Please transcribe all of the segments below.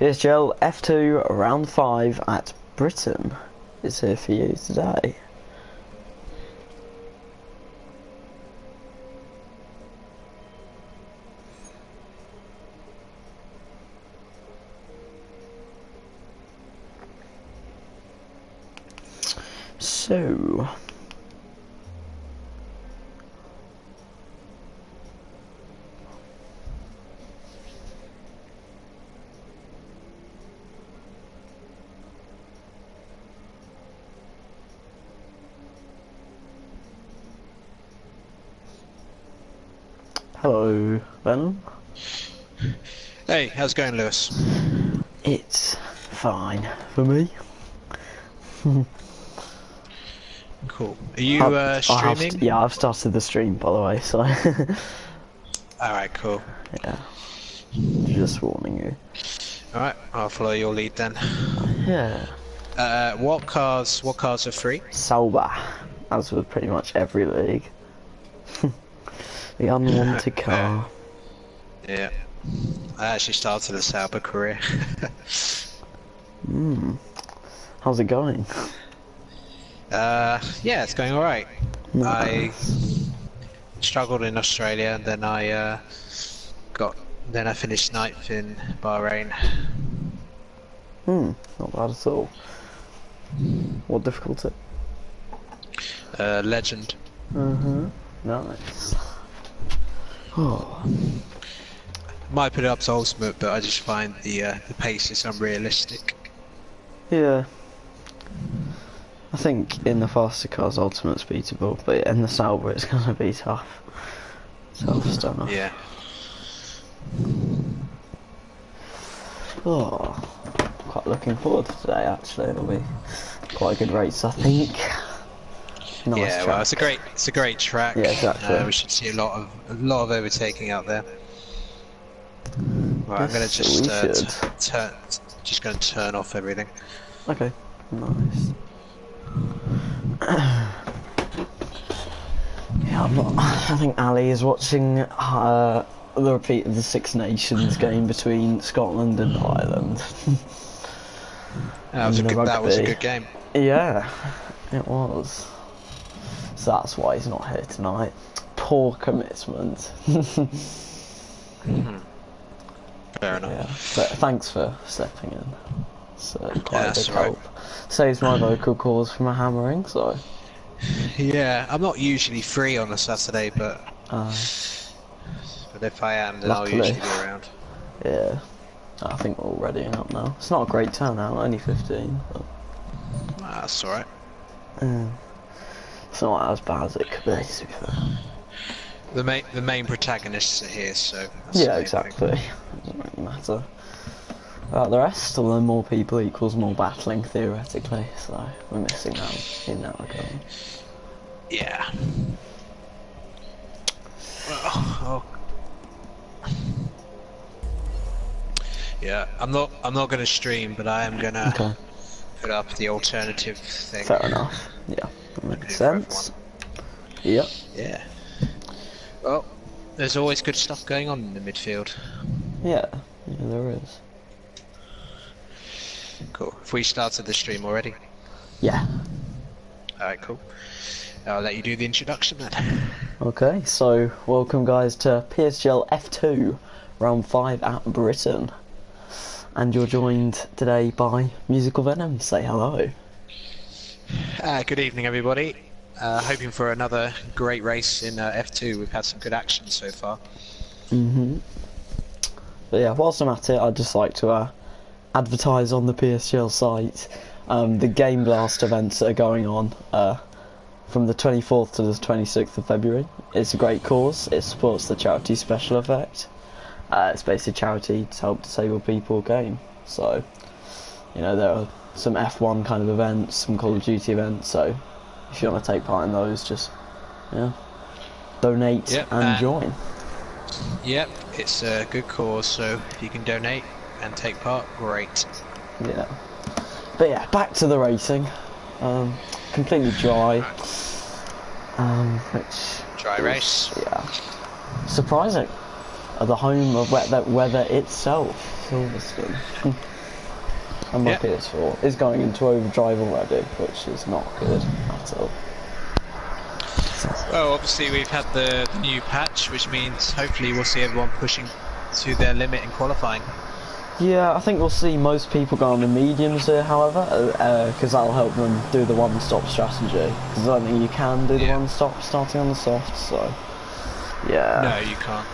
Psgl F2 round 5 at Britain is here for you today. So, hello, Venom. Hey, how's it going, Lewis? It's fine for me. Cool. Are you streaming? Yeah, I've started the stream, by the way, so... Alright, cool. Yeah, just warning you. Alright, I'll follow your lead then. Yeah. What cars are free? Sauber, as with pretty much every league. The unwanted car. Yeah. I actually started a Sauber career. How's it going? Yeah, it's going alright. Nice. I struggled in Australia, and then I finished ninth in Bahrain. Not bad at all. What difficulty? Legend. Nice. Oh. Might put it up to ultimate, but I just find the pace is unrealistic. Yeah. I think in the faster cars ultimate's beatable, but in the Sauber it's gonna be tough. Tough stuff. Yeah. Oh, quite looking forward to today actually. It'll be quite a good race, I think. Nice yeah, track. well, it's a great track. Yeah, exactly. We should see a lot of overtaking out there. Right, I'm gonna just turn off everything. Okay, nice. Yeah, I think Ali is watching the repeat of the Six Nations game between Scotland and Ireland. That was a good game. Yeah, it was. So that's why he's not here tonight. Poor commitment. Fair enough. Yeah, but thanks for stepping in. It's quite a big right. help. Saves my vocal cords from a hammering, so... Yeah, I'm not usually free on a Saturday, but if I am, then luckily. I'll usually be around. Yeah, I think we're all readying up now. It's not a great turnout, only 15, but... That's alright. It's not as bad as it could be, to be fair. The main protagonists are here, so... That's Yeah, exactly. It doesn't really matter about the rest, although more people equals more battling, theoretically, so we're missing out in that regard. Yeah. Well, yeah, I'm not going to stream, but I am going to put up the alternative thing. Fair enough. Yeah, that makes sense. Yep. Yeah. Well, there's always good stuff going on in the midfield. Yeah, there is. Cool. If we started the stream already? Yeah. Alright, cool. I'll let you do the introduction then. Okay, so welcome guys to Psgl F2, round 5 at Britain. And you're joined today by Musical Venom. Say hello. Good evening everybody. Hoping for another great race in F2. We've had some good action so far. But yeah, whilst I'm at it, I'd just like to advertise on the Psgl site the Game Blast events that are going on from the 24th to the 26th of February. It's a great cause. It supports the charity Special Effect. It's basically charity to help disabled people game. So, you know, there are some F1 kind of events, some Call of Duty events, so if you want to take part in those, just donate and join. Yep, it's a good cause, so if you can donate and take part, great. Yeah. But yeah, back to the racing. Completely dry. Which Dry race. Yeah. Surprising. the home of weather itself, Silverstone. And my PS4 is going into overdrive already, which is not good at all. Well, obviously we've had the new patch, which means hopefully we'll see everyone pushing to their limit in qualifying. Yeah, I think we'll see most people go on the mediums here, however, because that'll help them do the one-stop strategy. Because I don't think you can do the one-stop starting on the soft, so yeah. No, you can't.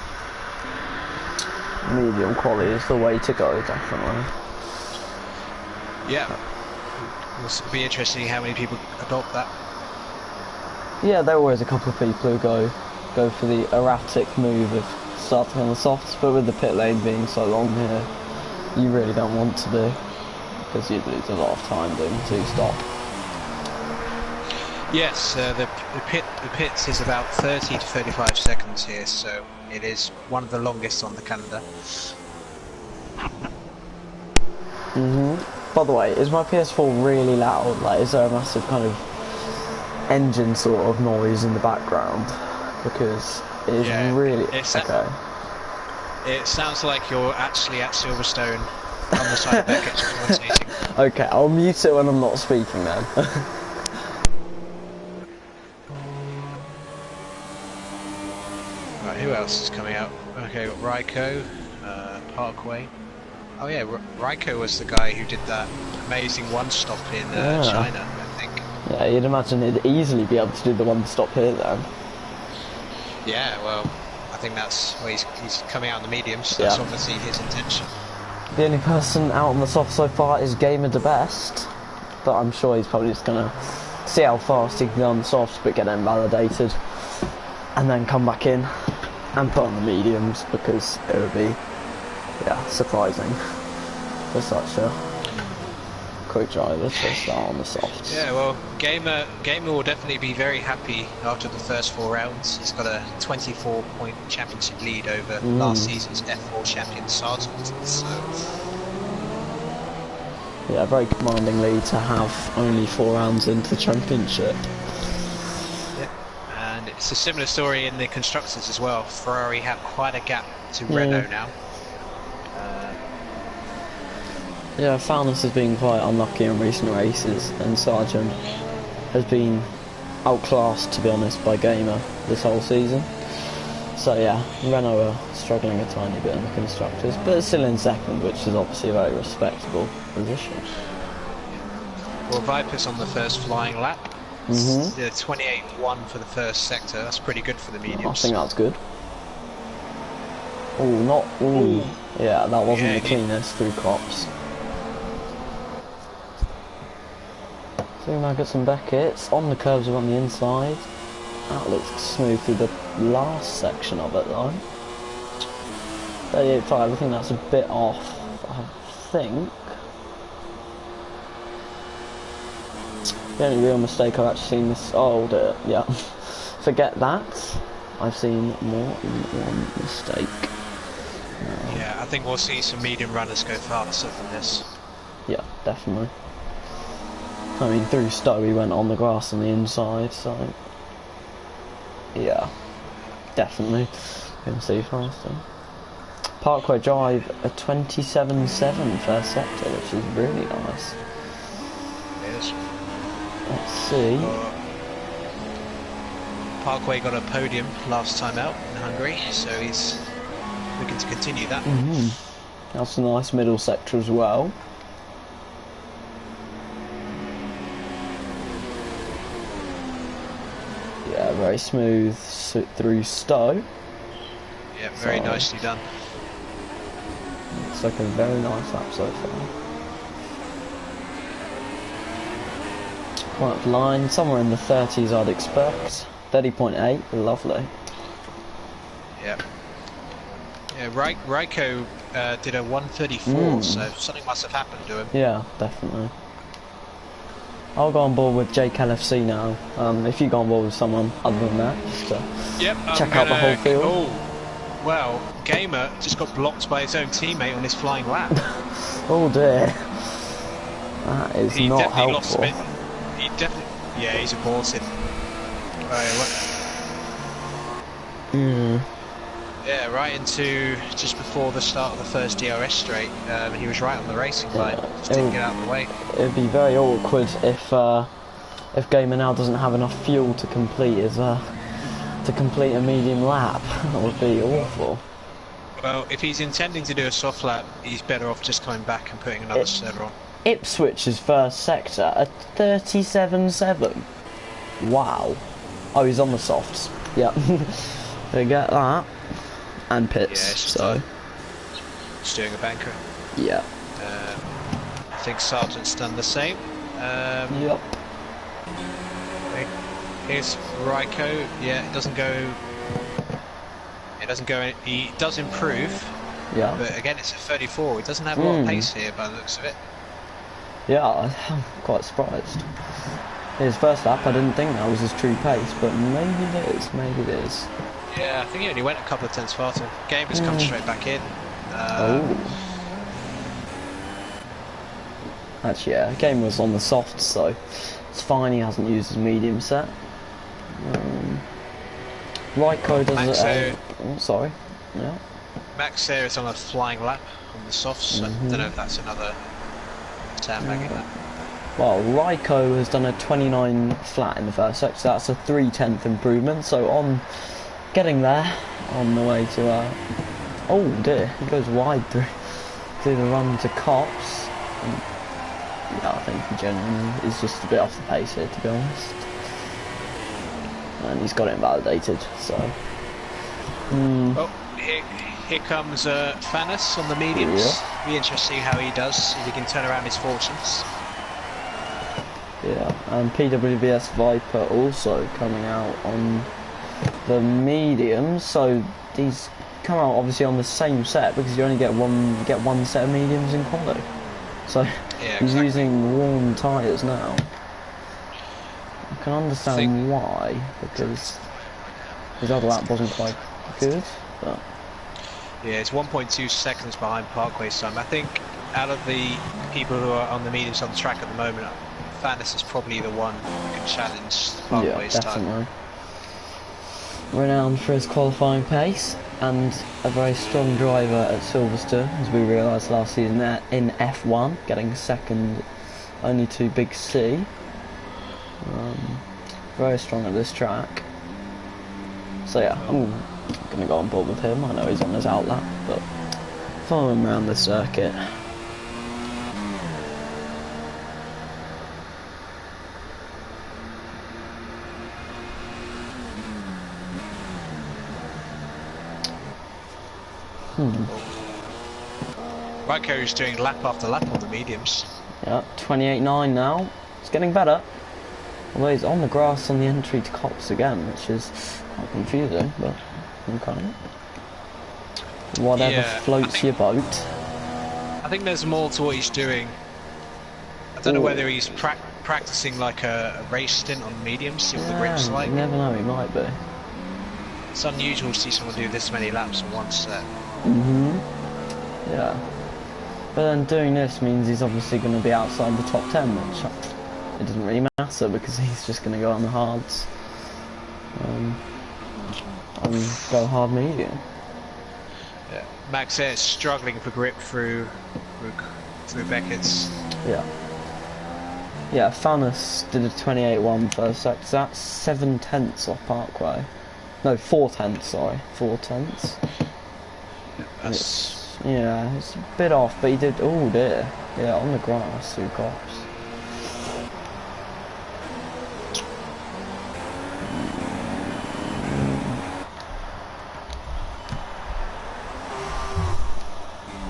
Medium quality is the way to go, definitely. Yeah. It'll be interesting how many people adopt that. Yeah, there are always a couple of people who go for the erratic move of starting on the softs, but with the pit lane being so long here, you really don't want to do, because you'd lose a lot of time doing two-stop. Yes, the pits is about 30 to 35 seconds here, so it is one of the longest on the calendar. By the way, is my PS4 really loud? Like, is there a massive kind of engine sort of noise in the background? Because it is really... okay. It sounds like you're actually at Silverstone on the side of Beckett commentating. Okay, I'll mute it when I'm not speaking then. Right, who else is coming out? Okay, got Raiko, Parkway. Oh yeah, Raiko was the guy who did that amazing one-stop in China, I think. Yeah, you'd imagine he'd easily be able to do the one-stop here then. Yeah, well, I think that's why he's coming out on the mediums, so that's obviously his intention. The only person out on the soft so far is Gamer the Best, but I'm sure he's probably just gonna see how fast he can go on the softs but get them validated and then come back in and put on the mediums, because it would be surprising for such a quick driver to start on the softs. Yeah, well, Gamer will definitely be very happy after the first 4 rounds. He's got a 24-point championship lead over last season's F4 champion Sargent. So yeah, very commanding lead to have only 4 rounds into the championship. Yeah, and it's a similar story in the constructors as well. Ferrari have quite a gap to Renault now. Yeah, Faunis has been quite unlucky in recent races, and Sargent has been outclassed, to be honest, by Gamer this whole season. So yeah, Renault are struggling a tiny bit in the constructors, but still in second, which is obviously a very respectable position. Well, Viper's on the first flying lap. The 28-1 for the first sector. That's pretty good for the mediums. I think that's good. Oh, not... Ooh. Yeah, that wasn't the cleanest through Cops. Maggots and Beckett's on the curves around the inside. That looks smooth through the last section of it though. 38.5, I think that's a bit off, I think. The only real mistake I've actually seen this... oh, dear, yeah. Forget that. I've seen more than one mistake. Yeah, I think we'll see some medium runners go faster than this. Yeah, definitely. I mean, through Stowe he went on the grass on the inside, so yeah, definitely going to see faster. Parkway Drive a 27.7 first sector, which is really nice. Yes. Let's see. Parkway got a podium last time out in Hungary, so he's looking to continue that. That's a nice middle sector as well. Yeah, very smooth through Stowe. Yeah, very nicely done. It's like a very nice lap so far. Quite line, somewhere in the 30s I'd expect. 30.8, lovely. Yeah. Yeah, Raiko did a 134, so something must have happened to him. Yeah, definitely. I'll go on board with JKLFC now. If you go on board with someone other than that, just to check out the whole field. Oh, well, Gamer just got blocked by his own teammate on his flying lap. Oh dear. That is not helpful. Lost a bit. He definitely... yeah, he's aborted. Yeah, right into just before the start of the first DRS straight. He was right on the racing line, just didn't get out of the way. It'd be very awkward if Gamer now doesn't have enough fuel to complete a medium lap. That would be awful. Well, if he's intending to do a soft lap, he's better off just coming back and putting another server on. Ipswich's first sector at 37.7. Wow. Oh, he's on the softs. Yep. They get that. And pits, yeah, just doing a banker. Yeah. I think Sargent's done the same. Yep. Here's Raiko. Yeah, it doesn't go. It doesn't go. He does improve. Yeah. But again, it's a 34. He doesn't have a lot of pace here by the looks of it. Yeah, I'm quite surprised. His first lap, I didn't think that was his true pace, but maybe it is. Maybe it is. Yeah, I think he only went a couple of tenths faster. Game has come straight back in. Actually, yeah, Game was on the softs, so it's fine. He hasn't used his medium set. Raiko does it. Oh, sorry. Yeah. Max there is on a flying lap on the softs. I don't know if that's another sandbagging lap. Well, Raiko has done a 29 flat in the first sector, so that's a 3/10 improvement. So on getting there, on the way to oh dear, he goes wide through the run to Cops. And, yeah, I think he genuinely is just a bit off the pace here, to be honest. And he's got it invalidated, so. Oh, here comes Fanis on the mediums. Yeah. Be interesting to see how he does, if he can turn around his fortunes. Yeah, and PWBS Viper also coming out on the mediums, so these come out obviously on the same set because you only get one set of mediums in quali. So yeah, he's using warm tyres now. I can understand why, because his other lap wasn't quite good. But yeah, it's 1.2 seconds behind Parkway's time. I think out of the people who are on the mediums on the track at the moment, Fanis is probably the one who can challenge Parkway's time. Renowned for his qualifying pace and a very strong driver at Silverstone, as we realised last season in F1, getting second only to Big C. Very strong at this track. So yeah, I'm going to go on board with him. I know he's on his outlap, but follow him around the circuit. Raiko is doing lap after lap on the mediums. Yeah, 28.9 now. It's getting better. Although he's on the grass on the entry to Cops again, which is quite confusing, but okay. Whatever floats your boat. I think there's more to what he's doing. I don't know whether he's practicing like a race stint on mediums, see what the grip's like. You never know, he might be. It's unusual to see someone do this many laps in one set. Yeah. But then doing this means he's obviously going to be outside the top 10, which it doesn't really matter because he's just going to go on the hards. And go hard medium. Yeah. Max here is struggling for grip through Beckett's. Yeah. Yeah, Fanis did a 28.1 first sector. That's 7/10 off Parkway. No, 4/10, sorry. 4/10. Yeah, it's a bit off, but he did. Oh dear. Yeah, on the grass through Cops.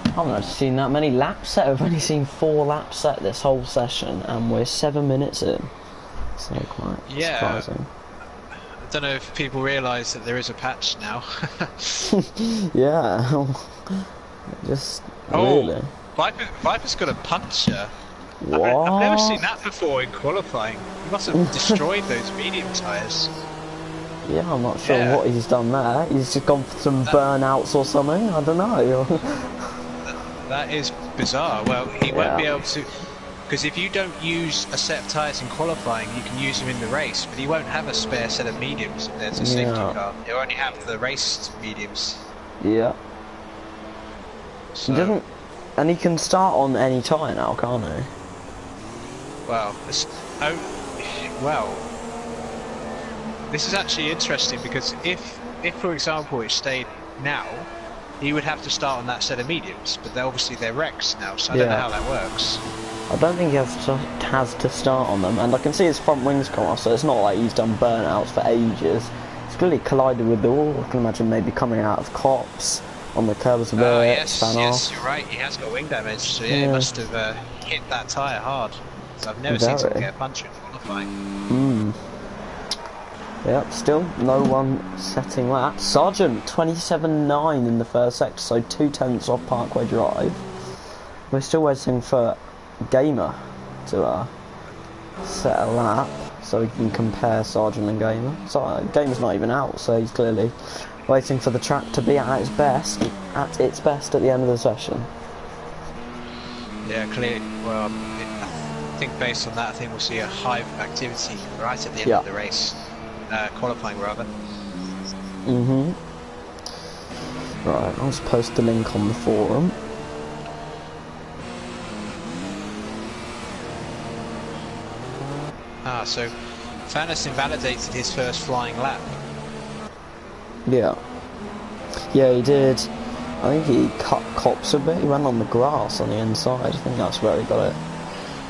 I haven't actually seen that many laps set. I've only seen 4 laps set this whole session, and we're 7 minutes in. So quite surprising. I don't know if people realise that there is a patch now. Yeah. Just really. Viper's got a puncher. What? I've never seen that before in qualifying. He must have destroyed those medium tyres. Yeah, I'm not sure what he's done there. He's just gone for some burnouts or something. I don't know. That is bizarre. Well, he won't be able to, because if you don't use a set of tyres in qualifying, you can use them in the race, but he won't have a spare set of mediums if there's a safety car. He'll only have the race mediums. Yeah. So, He doesn't, and he can start on any tyre now, can't he? well, well, this is actually interesting because if for example it stayed now, he would have to start on that set of mediums, but obviously they're Rex now, so I don't know how that works. I don't think he has to start on them, and I can see his front wings come off, so it's not like he's done burnouts for ages. He's clearly collided with the wall. I can imagine maybe coming out of cops on the curbs of it. Yes, you're right, he has got wing damage, so yeah, he must have hit that tyre hard. So I've never seen someone get a punch in qualifying. Yep, still no one setting that. Sargent 27.9 in the first sector, so 2/10 off Parkway Drive. We're still waiting for Gamer to set a lap so we can compare Sargent and Gamer. So Gamer's not even out, so he's clearly waiting for the track to be at its best at the end of the session. Yeah, clearly. Well, I think based on that, I think we'll see a hive of activity right at the end of the race. Qualifying rather. Right, I'll just post the link on the forum. So Fannis invalidated his first flying lap. Yeah, he did. I think he cut cops a bit. He ran on the grass on the inside. I think that's where he got it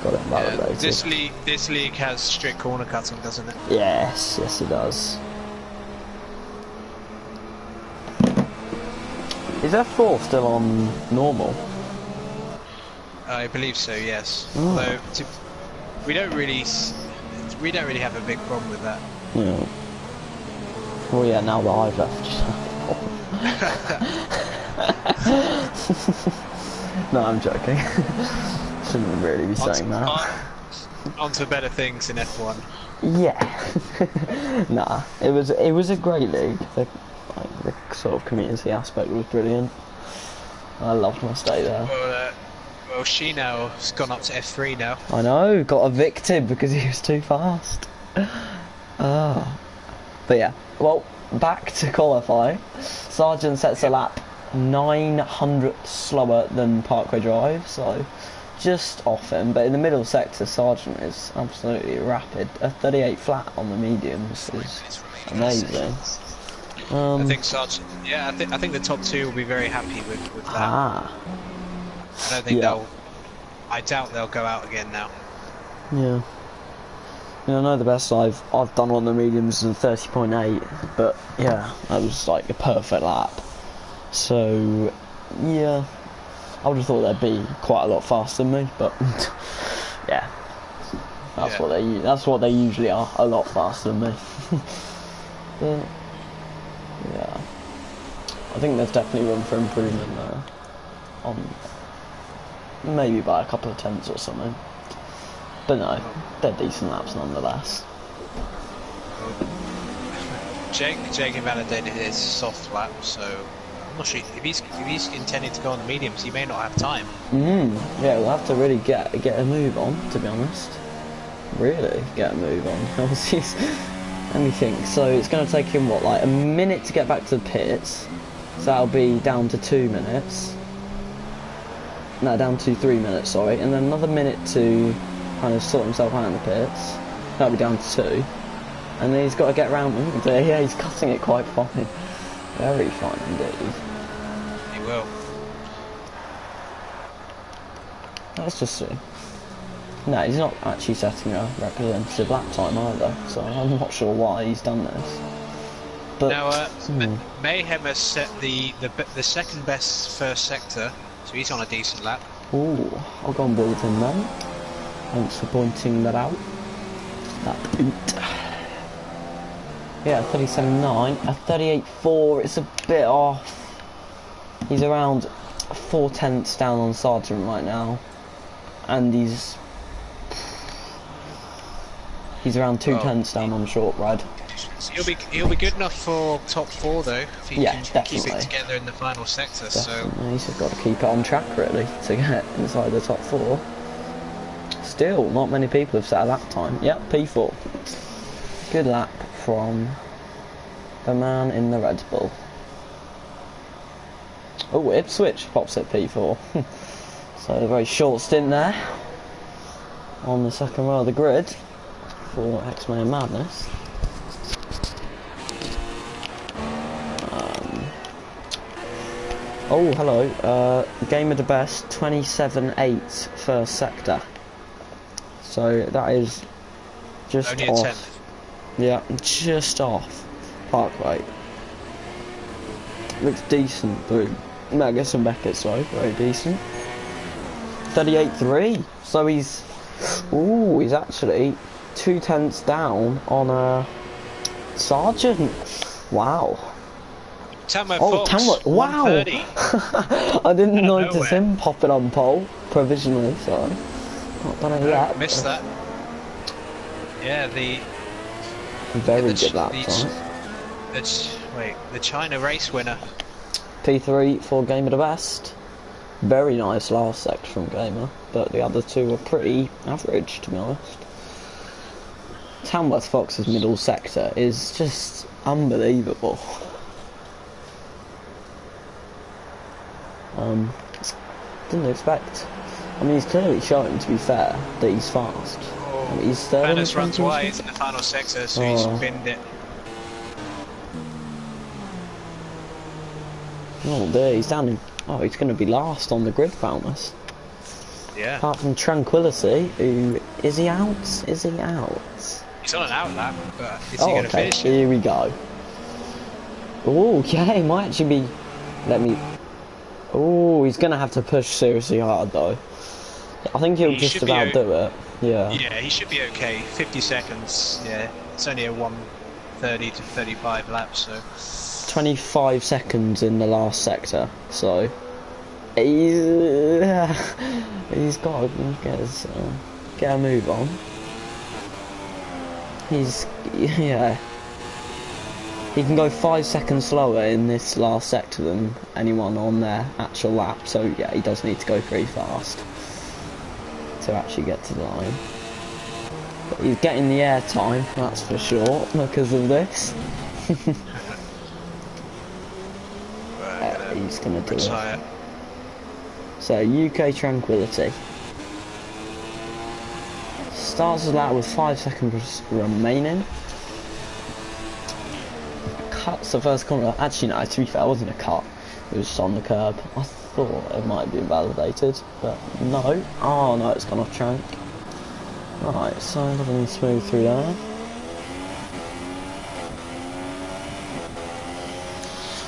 validated. This league has strict corner cutting, doesn't it? Yes, it does. Is F4 still on normal? I believe so, yes. Oh. Although we don't really have a big problem with that. Yeah. Well, yeah. Now that I've left. No, I'm joking. Shouldn't really be saying that. On to better things in F1. Yeah. Nah, it was a great league. The sort of community aspect was brilliant. I loved my stay there. Well, Shino's gone up to F3 now. I know, got evicted because he was too fast. But yeah, well, back to qualifying. Sargent sets a lap 900 slower than Parkway Drive, so just off him. But in the middle sector, Sargent is absolutely rapid. A 38 flat on the mediums is amazing. I think Sargent. Yeah, I think the top two will be very happy with that. I don't think I doubt they'll go out again now. Yeah. I know the best I've done on the mediums is a 30.8, but yeah, that was like a perfect lap. So yeah, I would have thought they'd be quite a lot faster than me, but yeah, that's what they usually are, a lot faster than me. But yeah, I think there's definitely room for improvement there. Maybe by a couple of tenths or something. But no, they're decent laps nonetheless. Jake invalidated his soft lap, so I'm not sure if he's intending to go on the mediums. He may not have time. Yeah, we'll have to really get a move on, to be honest. Really get a move on. Let me think. So it's going to take him what, like a minute to get back to the pits. So that'll be down to 2 minutes. No, down to 3 minutes, sorry, and then another minute to kind of sort himself out in the pits. That'll be down to 2, and then he's got to get around them. Yeah, he's cutting it quite fine, very fine indeed. He will. Let's just see. No, he's not actually setting a representative lap time either, so I'm not sure why he's done this. But now, Mayhem has set the second best first sector. So he's on a decent lap. Ooh, I'll go on board with him then. Thanks for pointing that out. Yeah, 37.9. A 38.4, it's a bit off. He's around 4/10 down on Sargent right now. And he's around 2/10 down on Short Ride. He'll be good enough for top 4 though, if he can keep it together in the final sector. Definitely. So he's just got to keep it on track really to get inside the top 4. Still, not many people have set a lap time. Yep, P4. Good lap from the man in the Red Bull. Oh, Ipswich pops at P4. So a very short stint there on the second row of the grid for X-Men Madness. Oh, hello. Game of the best, 27-8 first sector. So that is just only off. a tenth. Yeah, just off Parkway. Looks decent, but Magus and Beckett, so very decent. 38-3. So he's actually 2 tenths down on Sargent. Wow. Fox, wow! 130. I didn't notice nowhere. him popping on pole provisionally, so not done it yet. Missed that. Yeah, very good lap time. The China race winner. P3 for Game of the Best. Very nice last sector from Gamer, but the other two were pretty average, to be honest. Tamworth Fox's middle sector is just unbelievable. Didn't expect. I mean, he's clearly shown, to be fair, that he's fast. I mean, he's third. Manus runs wide in the final sector, so he's binned it. Oh dear, he's down in. Oh, he's going to be last on the grid, Falmouth. Yeah. Apart from Tranquility, who is he out? Is he out? He's on an out lap, but is he going to finish? Here we go. Oh, yeah, he might actually be. Oh, he's going to have to push seriously hard though. I think he'll just about do it. Yeah. Yeah, he should be okay. 50 seconds. Yeah, it's only a 1:30 to 35 lap, so. 25 seconds in the last sector, so he's got to get a move on. He can go 5 seconds slower in this last sector than anyone on their actual lap, so yeah, he does need to go pretty fast to actually get to the line. But he's getting the air time, that's for sure, because of this. He's going to do it. So, UK Tranquility. Starts his lap with 5 seconds remaining. Cuts the first corner. Actually, no, to be fair, it wasn't a cut. It was just on the curb. I thought it might be invalidated, but no. Oh, no, it's gone off track. Right, so looking smooth through there.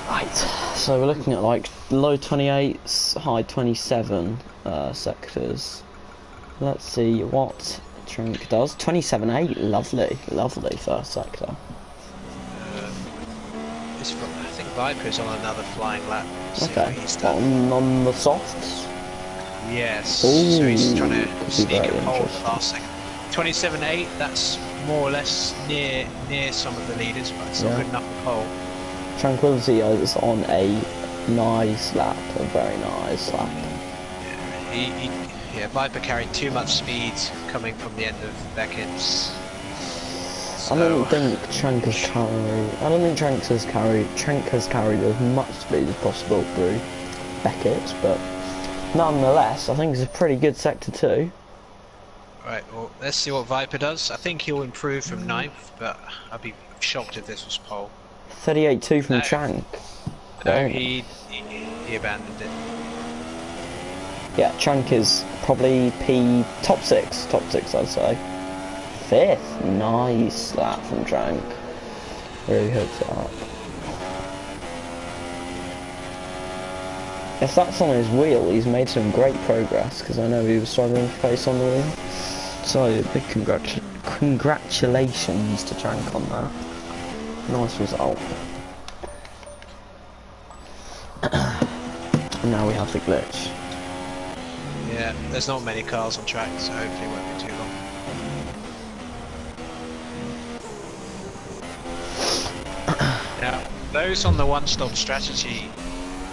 Right, so we're looking at like low 28s, high 27 sectors. Let's see what Trink does. 27.8, lovely first sector. I think Viper's on another flying lap. Okay, on the softs? Yes, ooh, so he's trying to sneak a pole the last second. 27.8, that's more or less near some of the leaders, but it's not good enough for pole. Tranquility is on a nice lap, a very nice lap. Yeah, Viper carried too much speed coming from the end of Beckett's. So. I don't think Trank has carried as much speed as possible through Beckett, but nonetheless, I think it's a pretty good sector too. Right, well, let's see what Viper does. I think he'll improve from 9th, but I'd be shocked if this was pole. 38.2 from Trank. No, he abandoned it. Yeah, Trank is probably top six I'd say. 5th, nice lap from Trank. Really hooks it up. If that's on his wheel, he's made some great progress, because I know he was struggling for pace on the wheel. So, big congratulations to Trank on that. Nice result. And now we have the glitch. Yeah, there's not many cars on track, so hopefully it won't be too long. Now, those on the one-stop strategy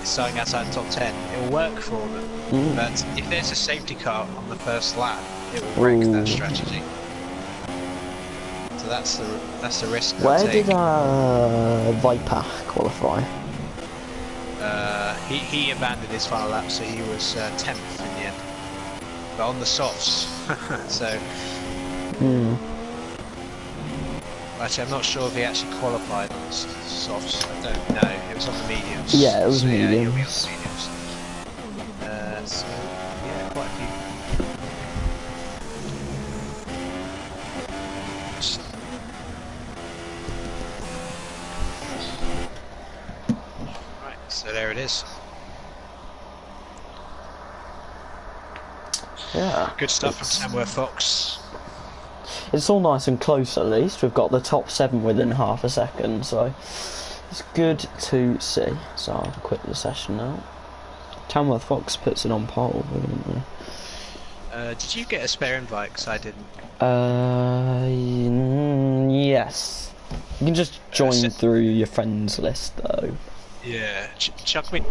starting outside the top 10, it will work for them. But if there's a safety car on the first lap, it will wreck that strategy. So that's the risk. Where did Viper qualify? He abandoned his final lap, so he was 10th in the end. But on the softs, so... Actually, I'm not sure if he actually qualified on the softs. I don't know. It was on the mediums. Yeah, it was so, mediums. Yeah, he'll be on the mediums. So, yeah, quite a few. Right, so there it is. Yeah. Good stuff from Tamworth Fox. It's all nice and close at least. We've got the top 7 within half a second, so it's good to see. So I'll quit the session now. Tamworth Fox puts it on pole, wouldn't they? Did you get a spare invite? Because I didn't. Yes. You can just join through your friends list though. Yeah, chuck me.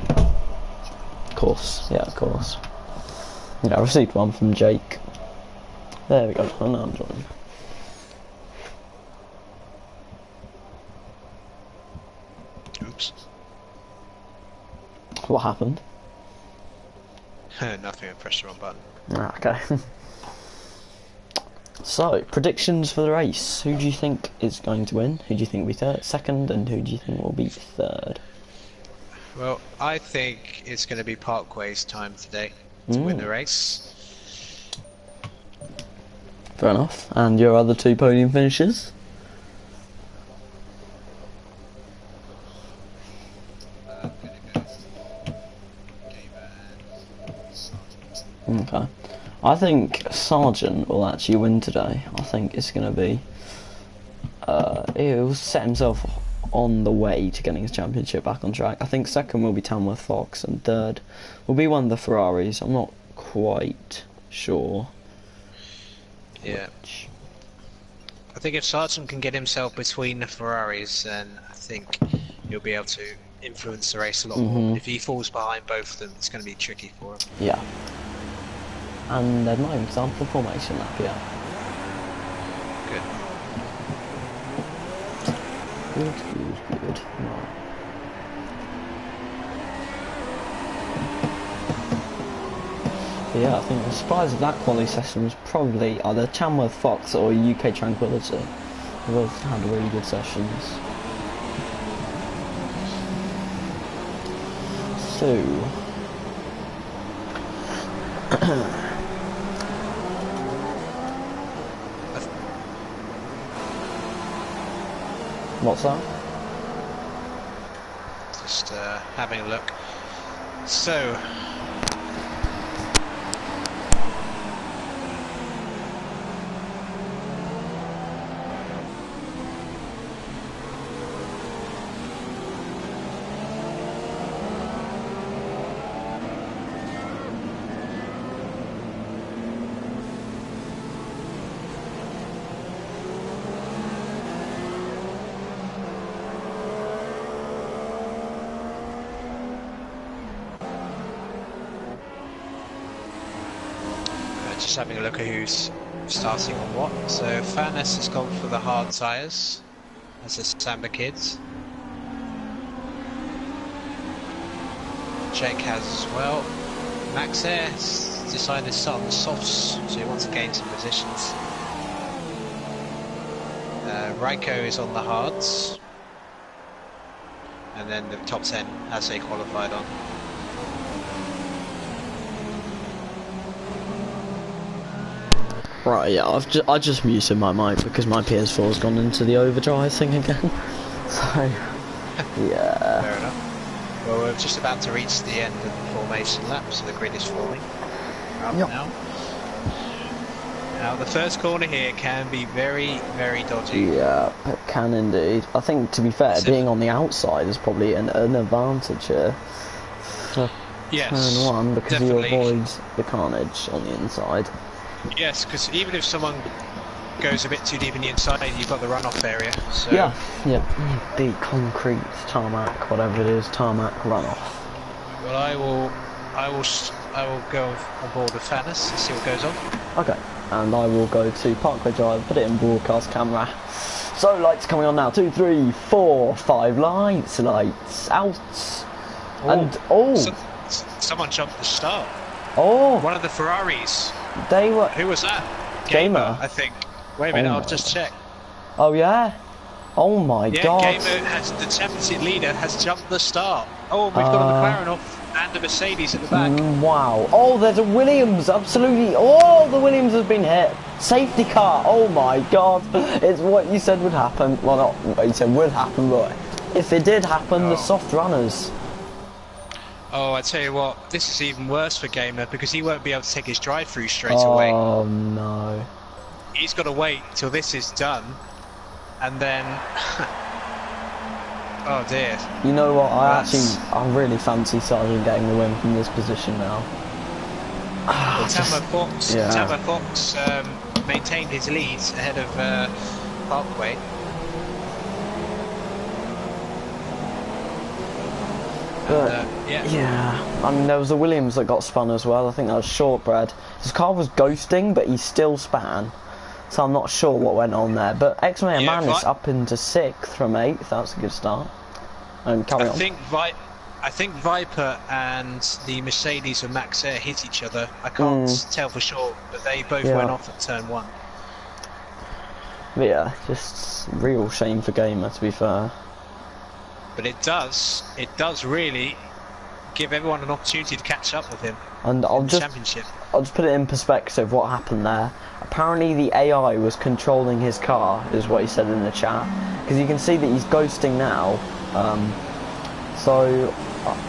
Of course, yeah, of course. Yeah, I received one from Jake. There we go. Oh, no, I'm joining. Oops. What happened? Nothing. I pressed the wrong button. Ah, okay. So, predictions for the race. Who do you think is going to win? Who do you think will be second? And who do you think will be third? Well, I think it's going to be Parkway's time today to win the race. Fair enough. And your other 2 podium finishes? Okay. I think Sargent will actually win today. I think it's going to be... he'll set himself on the way to getting his championship back on track. I think second will be Tamworth Fox and third will be one of the Ferraris. I'm not quite sure. Yeah. I think if Sargent can get himself between the Ferraris, then I think he'll be able to influence the race a lot more. If he falls behind both of them, it's going to be tricky for him. Yeah. And they're not even started the formation lap yet. Good. Good. Right. Yeah, I think the surprise of that quality session was probably either Tamworth Fox or UK Tranquility. They both had really good sessions. So... What's that? Just having a look. So... just having a look at who's starting on what. So Fairness has gone for the hard tyres, as the Samba kids. Jake has as well. Max there has decided to start on the softs, so he wants to gain some positions. Raiko is on the hards, and then the top 10 as they qualified on. Right, yeah, I just muted my mic because my PS4's gone into the overdrive thing again. So, yeah. Fair enough. Well, we're just about to reach the end of the formation lap, so the grid is forming. Now. Now, the first corner here can be very, very dodgy. Yeah, it can indeed. I think, to be fair, being on the outside is probably an advantage here. Yes, turn 1, because definitely. you avoid the carnage on the inside. Yes, because even if someone goes a bit too deep in the inside, you've got the runoff area. So yeah, the concrete tarmac, whatever it is, tarmac runoff. Well, I will go on board with Fairness and see what goes on. Okay, and I will go to Parkway Drive, put it in broadcast camera. So lights coming on now. 2, 3, 4, 5 lights out. And someone jumped the start. Oh, one of the Ferraris. They were. Who was that? Gamer, I think. Wait a minute, I'll just check. Oh yeah. Oh my god. Yeah, Gamer has the championship leader has jumped the start. Oh, we've got a McLaren off and a Mercedes at the back. Wow. Oh, there's a Williams. Absolutely. Oh, the Williams has been hit. Safety car. Oh my god. It's what you said would happen. Well, not what you said would happen, but if it did happen, the soft runners. Oh, I tell you what, this is even worse for Gamer because he won't be able to take his drive-through straight away. Oh no. He's got to wait till this is done, and then... Oh dear. You know what, I really fancy Sargent getting the win from this position now. Tama Fox maintained his lead ahead of Parkway. But, yeah, I mean, there was a Williams that got spun as well. I think that was Shortbread. His car was ghosting, but he still span. So I'm not sure what went on there. But X-Mayor Man is up into 6th from 8th. That's a good start. And carry on. I think Viper and the Mercedes of Max Air hit each other. I can't tell for sure, but they both went off at turn 1. But yeah, just real shame for Gamer, to be fair. But it does really give everyone an opportunity to catch up with him. And I'll just put it in perspective what happened there. Apparently the AI was controlling his car, is what he said in the chat. Because you can see that he's ghosting now.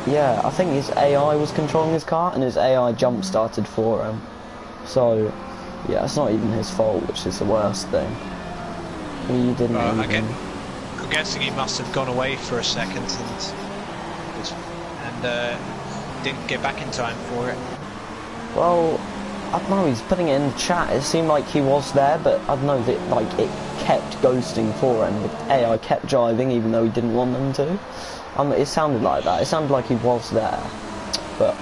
Yeah, I think his AI was controlling his car, and his AI jump started for him. So, yeah, it's not even his fault, which is the worst thing. He didn't even... I'm guessing he must have gone away for a second and didn't get back in time for it. Well, I don't know, he's putting it in the chat. It seemed like he was there, but I don't know, that like it kept ghosting for him. The AI kept driving even though he didn't want them to. It sounded like that. It sounded like he was there, but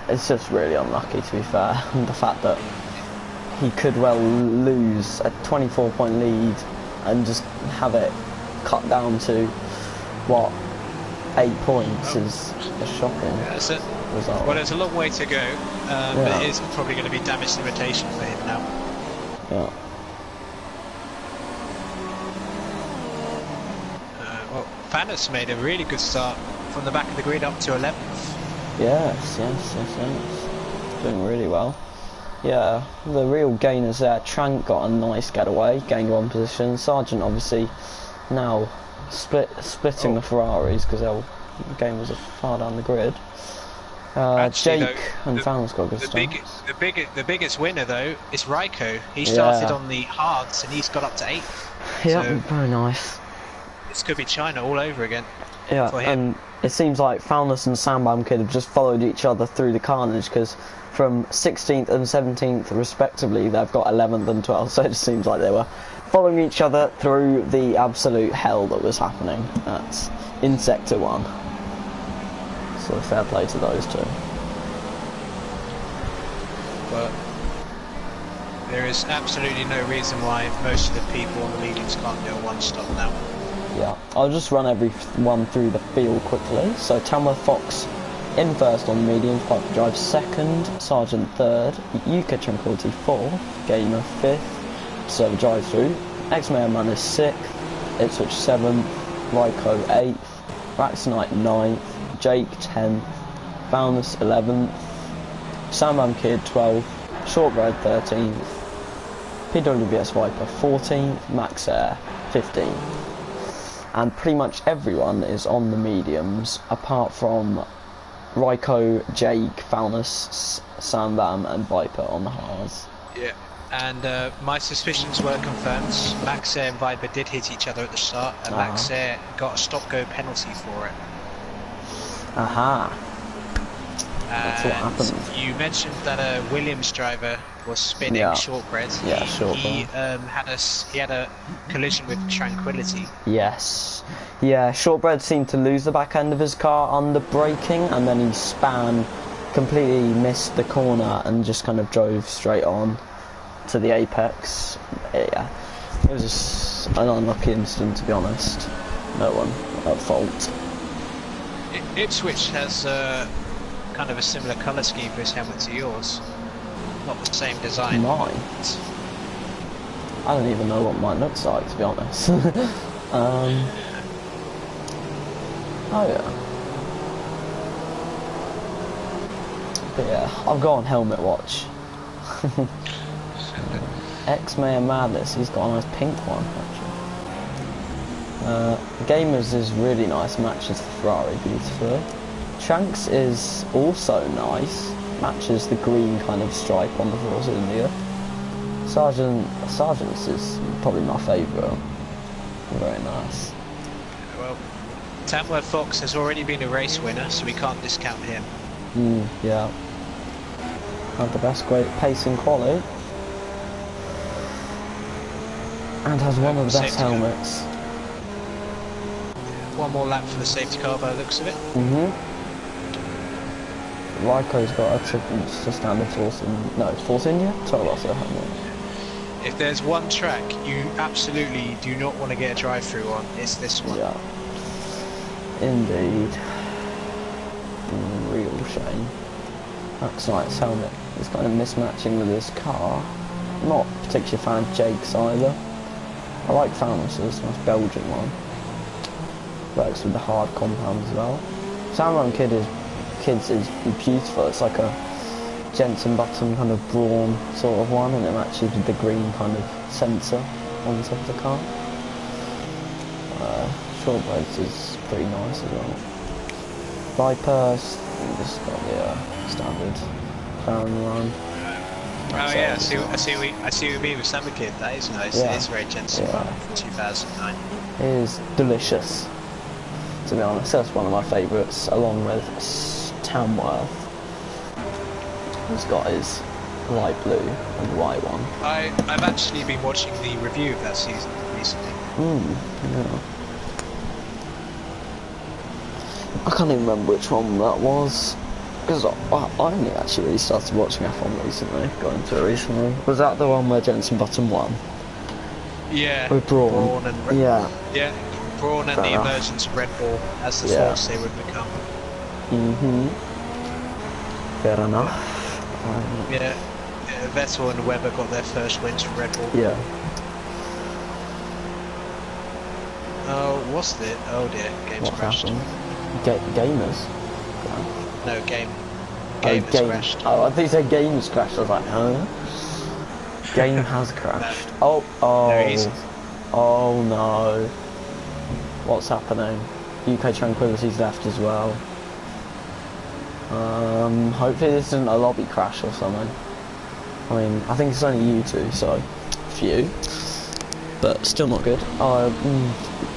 it's just really unlucky, to be fair. The fact that he could well lose a 24-point lead and just have it cut down to what, 8 points is a shocking result. Well, there's a long way to go, but it is probably going to be damage limitation for him now. Yeah. Well, Thanos made a really good start from the back of the grid up to 11th. Yes. Doing really well. Yeah, the real gainers there. Trank got a nice getaway, gained 1 position. Sargent obviously now splitting the Ferraris because the game was far down the grid. Actually, Jake and Fallon's got a good start. The biggest winner though is Raiko. He started on the hards and he's got up to 8th. Yeah, so very nice. This could be China all over again. Yeah, and it seems like Foulness and Sandbam Kid have just followed each other through the carnage because from 16th and 17th respectively they've got 11th and 12th, so it just seems like they were following each other through the absolute hell that was happening in Sector 1. So fair play to those two. But there is absolutely no reason why most of the people on the mediums can't do a one-stop now. Yeah, I'll just run everyone through the field quickly. So Tamworth Fox in first on the mediums, Piper Drive second, Sargent third, UK Tranquility fourth, Gamer fifth, Server Drive through, X-Mayor Man is sixth, Ipswich seventh, Raiko eighth, Raxonite ninth, Jake 10th, Foulness 11th, Sandman Kid 12th, Shortbread 13th, PWBS Viper 14th, Max Air 15th. And pretty much everyone is on the mediums apart from Raiko, Jake, Foulness, Sandbam and Viper on the hards. Yeah. And my suspicions were confirmed. Max Air and Viper did hit each other at the start, and Max Air got a stop-go penalty for it. Aha. That's what happened. You mentioned that a Williams driver was spinning Shortbread. Yeah, Shortbread. He had a collision with Tranquility. Yes. Yeah, Shortbread seemed to lose the back end of his car under braking, and then he completely missed the corner and just kind of drove straight on to the apex. Yeah, it was just an unlucky incident, to be honest. No one at fault. Ipswich has kind of a similar colour scheme for his helmet to yours. Not the same design. Mine? I don't even know what mine looks like, to be honest. Oh yeah. But yeah, I've got on Helmet Watch. X-Mayor Madness, he's got a nice pink one, actually. Gamers is really nice, matches the Ferrari beautifully. Shanks is also nice, matches the green kind of stripe on the Force India. Sergeant's is probably my favourite. Very nice. Well, Tamworth Fox has already been a race winner, so we can't discount him. Yeah. Had the best great pace in quali. And has one of the best helmets. One more lap for the safety car by the looks of it. Ryko's got a standard Force India? Torosso helmet. If there's one track you absolutely do not want to get a drive-through on, it's this one. Yeah. Indeed. Real shame. Max Knight's helmet is kind of mismatching with his car. Not particularly a fan of Jake's either. I like Faunus's, nice Belgian one. Works with the hard compound as well. Samron Kids is beautiful. It's like a Jensen Button kind of brawn sort of one, and it matches with the green kind of sensor on the top of the car. Shortbreads is pretty nice as well. Vipers, just got the standard McLaren line. Oh yeah, I see what you mean with Summer Kid. That is nice. Yeah. It is very Jensen Button from 2009. It is delicious. To be honest, that's one of my favourites, along with Tamworth. He's got his light blue and white one. I've actually been watching the review of that season recently. Yeah. I can't even remember which one that was, because I only actually really started watching F1 recently, got into it recently. Was that the one where Jensen Button won? Yeah. With Brawn and yeah, Brawn and the emergence of Red Bull as the force they would become. Fair enough. Yeah, Vettel and Webber got their first wins from Red Bull. Yeah. Oh, what's it? Oh dear, game's What crashed. happened? Gamers? No, game has crashed. Oh, I think you said games crashed. I was like, huh? Game has crashed. No. Oh no. What's happening? UK Tranquility's left as well. Hopefully this isn't a lobby crash or something. I mean, I think it's only you two, so few. But still not good.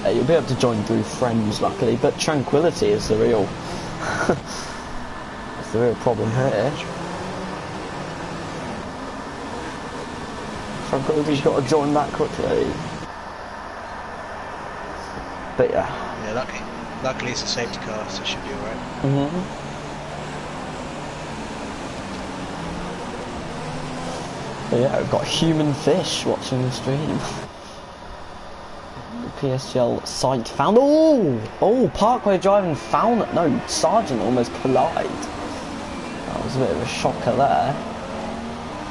You'll be able to join through friends, luckily, but Tranquility is the real it's the real problem here. Tranquility's got to join that quickly. But yeah. Yeah, luckily it's a safety car, so it should be alright. But yeah, we've got human fish watching the stream. PSGL site found. Oh, Parkway driving found. No, Sargent almost collide. That was a bit of a shocker there.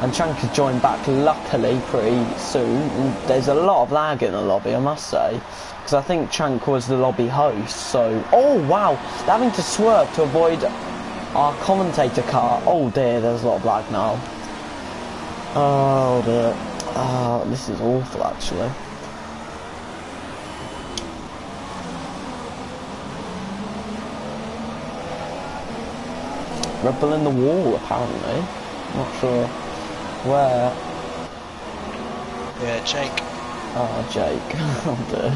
And Trank has joined back, luckily, pretty soon. And there's a lot of lag in the lobby, I must say, because I think Trank was the lobby host. So, oh wow, they're having to swerve to avoid our commentator car. Oh dear, there's a lot of lag now. Oh dear. This is awful, actually. Red Bull in the wall, apparently. Not sure where. Yeah, Jake. Oh, Jake. Oh dear.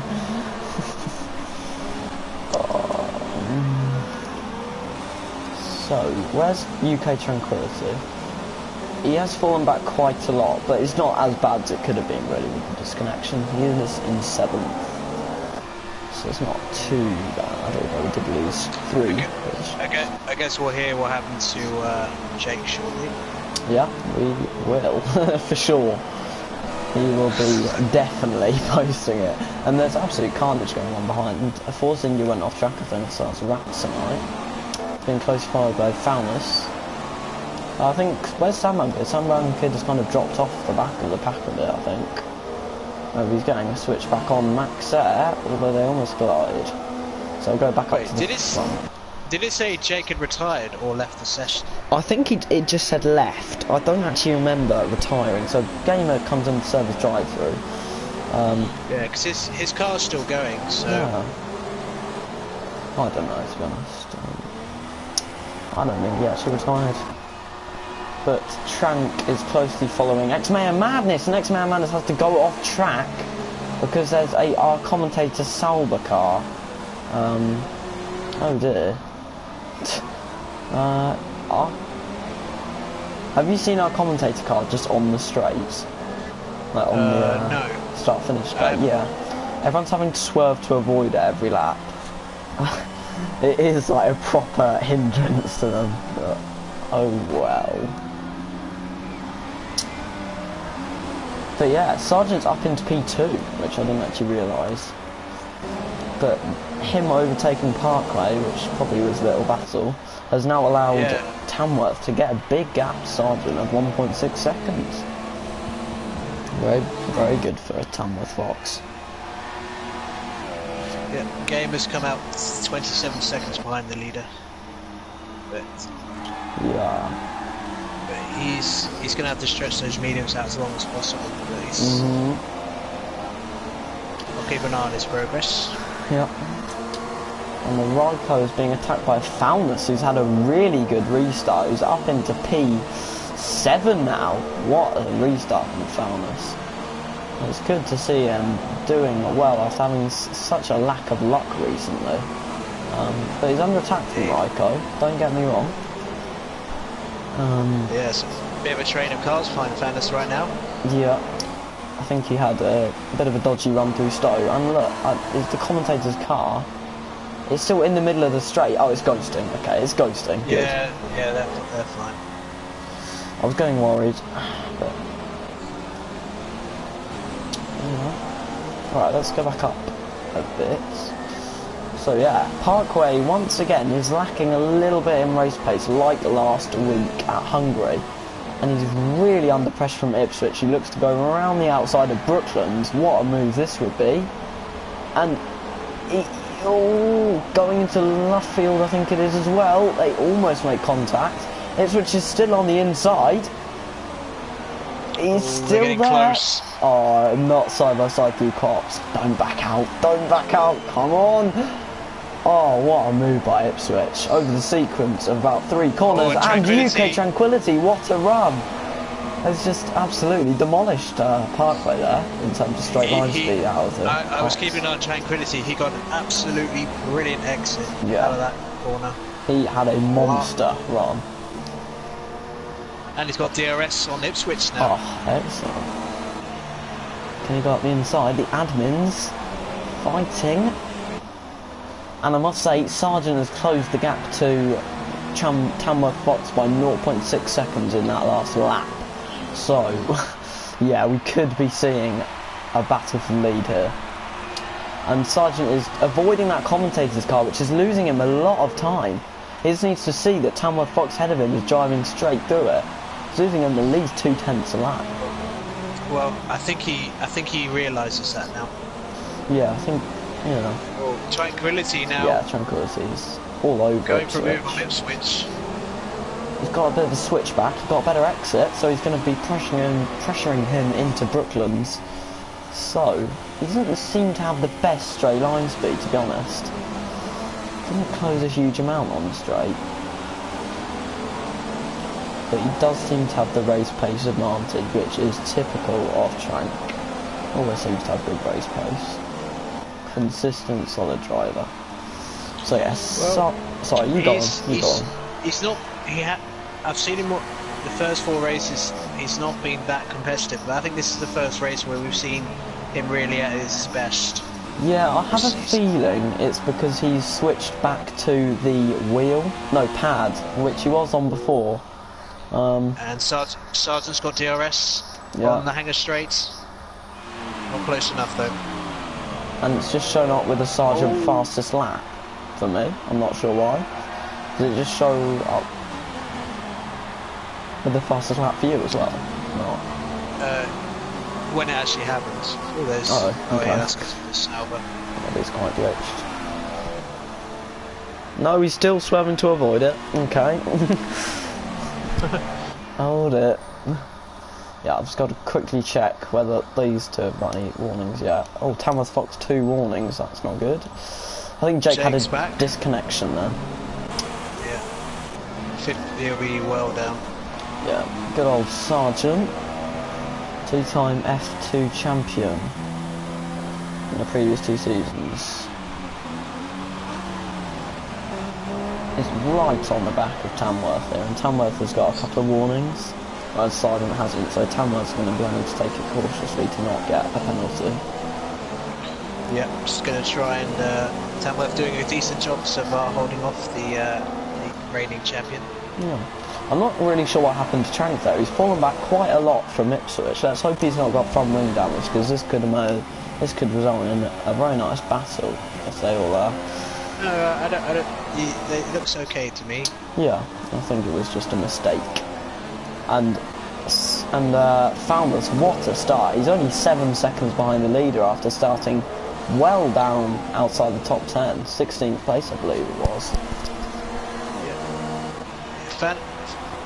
So, where's UK Tranquility? He has fallen back quite a lot, but it's not as bad as it could have been, really, with the disconnection. He is in 7th. So it's not too bad, although we did lose 3. I guess we'll hear what happened to Jake shortly. Yeah, we will, for sure. He will be definitely posting it. And there's absolute carnage going on behind. Force India went off track, I think, so that's Rats tonight. It's been close followed by Faunus. I think, where's Sandman Kid? Sandman Kid has kind of dropped off the back of the pack a bit, I think. Maybe he's getting a switch back on Max there, although they almost collided. So I'll go back up to the front. Did it say Jake had retired or left the session? I think it just said left. I don't actually remember retiring. So Gamer comes in the service drive-through. Yeah, because his car's still going, so... Yeah. I don't know, to be honest. I don't think he actually retired. But Trank is closely following X-Man Madness, and X-Man Madness has to go off track because there's our commentator Sauber car. Oh dear. Have you seen our commentator car just on the straights? Like on the no. Start-finish straight? Yeah. Everyone's having to swerve to avoid it every lap. It is like a proper hindrance to them. But, oh well. But yeah, Sargent's up into P2, which I didn't actually realise. But him overtaking Parkway, which probably was a little battle, has now allowed Tamworth to get a big gap to Sargent of 1.6 seconds. Very, very good for a Tamworth Fox. Yeah, Game has come out 27 seconds behind the leader. But he's going to have to stretch those mediums out as long as possible. But he's... I'll keep an eye on his progress. Yep. And the Ryko is being attacked by Faunus, who's had a really good restart. Who's up into P7 now. What a restart from Faunus. It's good to see him doing well after having such a lack of luck recently. But he's under attack from Ryko, don't get me wrong. Yes, a bit of a train of cars behind Faunus right now. Yeah. I think he had a bit of a dodgy run through Stowe, and look, it's the commentator's car. It's still in the middle of the straight. Oh, it's ghosting. Okay, it's ghosting. Good. Yeah, they're fine. I was getting worried, but Alright, let's go back up a bit. So yeah, Parkway once again is lacking a little bit in race pace, like last week at Hungary. And he's really under pressure from Ipswich. He looks to go around the outside of Brooklands. What a move this would be. And going into Luffield, I think it is as well. They almost make contact. Ipswich is still on the inside. He's still there. Close. Oh, not side by side through Cops. Don't back out. Don't back out. Come on. Oh, what a move by Ipswich. Over the sequence of about 3 corners. And UK Tranquility, what a run. Has just absolutely demolished Parkway there in terms of straight line speed out of the I was keeping an eye on Tranquility. He got an absolutely brilliant exit out of that corner. He had a monster run. And he's got DRS on Ipswich now. Oh, excellent. Can he go up the inside? The admins fighting. And I must say, Sargent has closed the gap to Tamworth Fox by 0.6 seconds in that last lap. So, yeah, we could be seeing a battle for the lead here. And Sargent is avoiding that commentator's car, which is losing him a lot of time. He just needs to see that Tamworth Fox ahead of him is driving straight through it. He's losing him at least 0.2 a lap. Well, I think he realises that now. Yeah, I think, you know. Oh, Tranquility now. Yeah, Tranquility's all over going for a move on Ipswich. He's got a bit of a switchback, he's got a better exit, so he's going to be pressuring him into Brooklands. So, he doesn't seem to have the best straight line speed, to be honest. Didn't close a huge amount on the straight. But he does seem to have the race pace advantage, which is typical of Trank. Always seems to have good race pace. Consistent, solid driver. So yes, sorry, you go on. He's not. I've seen him. The first 4 races, he's not been that competitive. But I think this is the first race where we've seen him really at his best. Yeah, I have a feeling it's because he's switched back to the pad, which he was on before. And Sargent's got DRS on the Hanger straight. close enough though. And it's just shown up with a Sergeant fastest lap for me. I'm not sure why. Does it just show up with the fastest lap for you as well? No. When it actually happens. Oh, there's. Okay. Oh yeah, that's because of the Sauber. That is quite glitched. No, he's still swerving to avoid it. Okay. Hold it. Yeah, I've just got to quickly check whether these two have got any warnings yet. Oh, Tamworth Fox 2 warnings, that's not good. I think Jake had a disconnection then. Yeah. 50, he'll be well down. Yeah, good old Sergeant. Two-time F2 champion in the previous 2 seasons. It's right on the back of Tamworth here, and Tamworth has got a couple of warnings. Whereas Sergeant hasn't, so Tamworth's going to be able to take it cautiously to not get a penalty. Yeah, just going to try and Tamworth doing a decent job so far, holding off the reigning champion. Yeah, I'm not really sure what happened to Trank though. He's fallen back quite a lot from Ipswich. Let's hope he's not got front wing damage, because this could result in a very nice battle if they all are. No, I don't. It looks okay to me. Yeah, I think it was just a mistake. And Founders, what a start. He's only 7 seconds behind the leader after starting well down outside the top 10. 16th place, I believe it was. Yeah.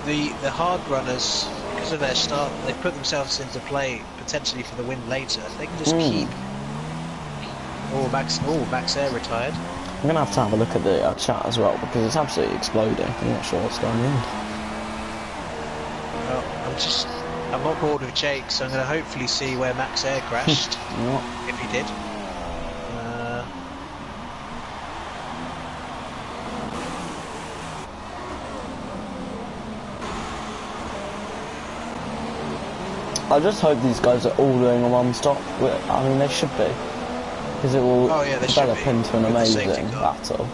The hard runners, because of their start, they put themselves into play potentially for the win later. They can just keep. Max Air retired. I'm going to have a look at the chat as well, because it's absolutely exploding. I'm not sure what's going on. Well, I'm not bored with Jake, so I'm going to hopefully see where Max Air crashed, if he did. I just hope these guys are all doing a one-stop. I mean, they should be, because it will develop into an amazing battle.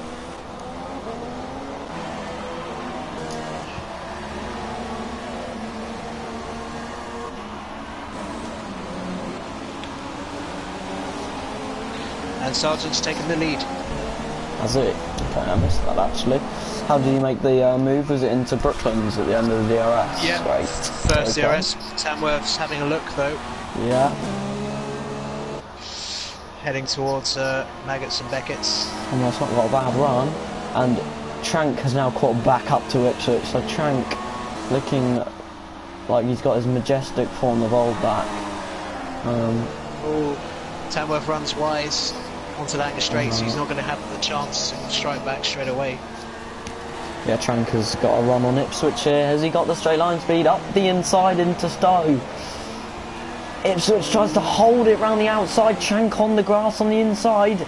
And Sergeant's taken the lead. Has he? Okay, I missed that actually. How did you make the move? Was it into Brooklands at the end of the DRS? Yeah. Great. First DRS. Tamworth's having a look though. Yeah. Heading towards Maggots and Beckett's. Tamworth's not got a bad run. And Trank has now caught back up to Ipswich. So Trank looking like he's got his majestic form of old back. Tamworth runs wise onto Langer Straight, so he's not going to have the chance to strike back straight away. Yeah, Trank has got a run on Ipswich here. Has he got the straight line speed up the inside into Stowe? Ipswich tries to hold it round the outside. Trank on the grass on the inside.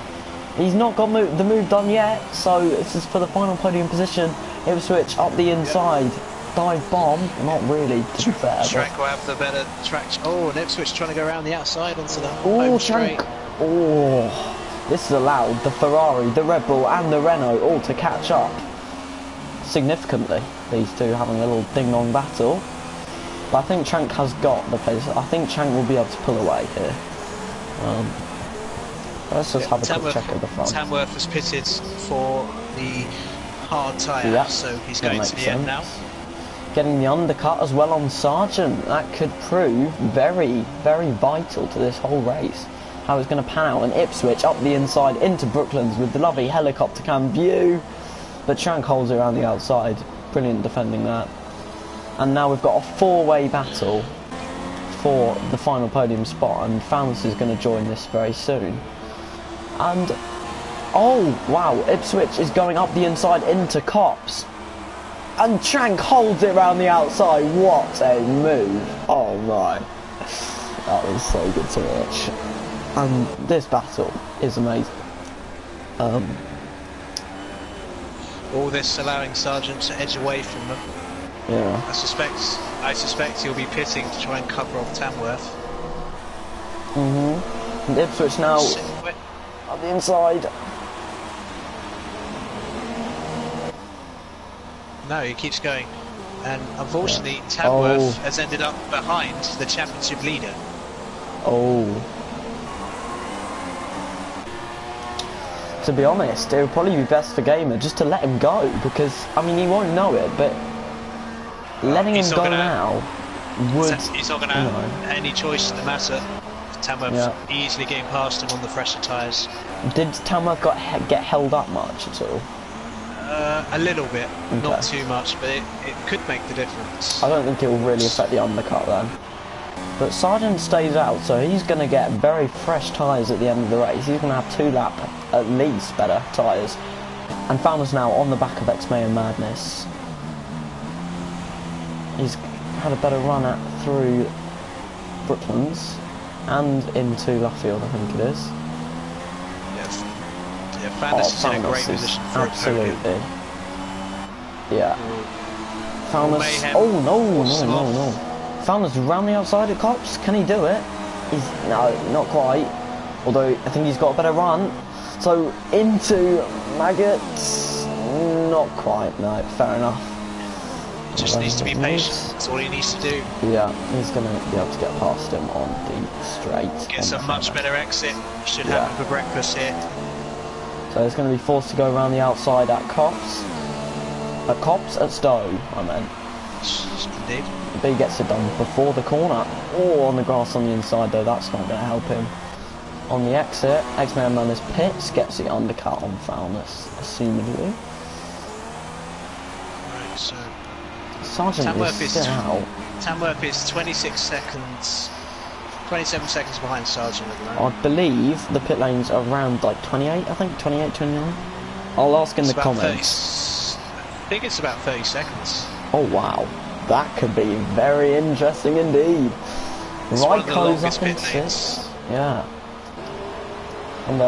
He's not got the move done yet, so this is for the final podium position. Ipswich up the inside. Yep. Dive bomb, not really, to be fair. Trank will have the better traction. Oh, and Ipswich trying to go around the outside onto the home straight. Oh, this has allowed the Ferrari, the Red Bull and the Renault all to catch up significantly. These two having a little ding-dong battle. But I think Trank has got the pace. I think Trank will be able to pull away here. Let's just have a quick check of the front. Tamworth was pitted for the hard tyre, so he's going to the end now. Getting the undercut as well on Sargent. That could prove very, very vital to this whole race. How it's going to pan out. And Ipswich up the inside into Brooklands with the lovely helicopter cam view. But Trank holds it around the outside. Brilliant defending that. And now we've got a four-way battle for the final podium spot. And Fowles is going to join this very soon. And, oh, wow, Ipswich is going up the inside into Cops. And Trank holds it around the outside. What a move. Oh my. That was so good to watch. And this battle is amazing. All this allowing Sargent to edge away from them. Yeah. I suspect he'll be pitting to try and cover off Tamworth. And Ipswich now on the inside. No, he keeps going, and unfortunately Tamworth has ended up behind the championship leader. Oh, to be honest, it would probably be best for Gamer just to let him go, because, I mean, he won't know it, but letting him go now would... He's not going to have any choice in the matter. Tamworth easily getting past him on the fresher tyres. Did Tamworth get held up much at all? A little bit, not too much, but it could make the difference. I don't think it will really affect the undercut then. But Sargent stays out, so he's going to get very fresh tyres at the end of the race. He's going to have 2 lap, at least, better tyres. And Fowler's now on the back of X-May Madness. He's had a better run through Brooklands and into Luffield, I think it is. Yes. Yeah, Fowler's is in a great position for absolutely. Yeah. Fowler's... Oh, no. Fowler's round the outside at Cops. Can he do it? No, not quite. Although I think he's got a better run. So into Maggots. Not quite. No, fair enough. Just needs to be patient. That's all he needs to do. Yeah, he's going to be able to get past him on the straight. Gets a much better exit. Should have him for breakfast here. So he's going to be forced to go around the outside at Cops. At Stowe, I meant. Indeed. But he gets it done before the corner. Oh, on the grass on the inside though, that's not going to help him. On the exit, X-Man Madness pits, gets the undercut on Foulness, assumedly. Right, so... Sargent is still out. Tamworth is 26 seconds... 27 seconds behind Sargent at the moment. I believe the pit lane's around like 28, I think, 28, 29. I'll ask in the comments. I think it's about 30 seconds. Oh wow. That could be very interesting indeed. Ryko's up in 6. Yeah. And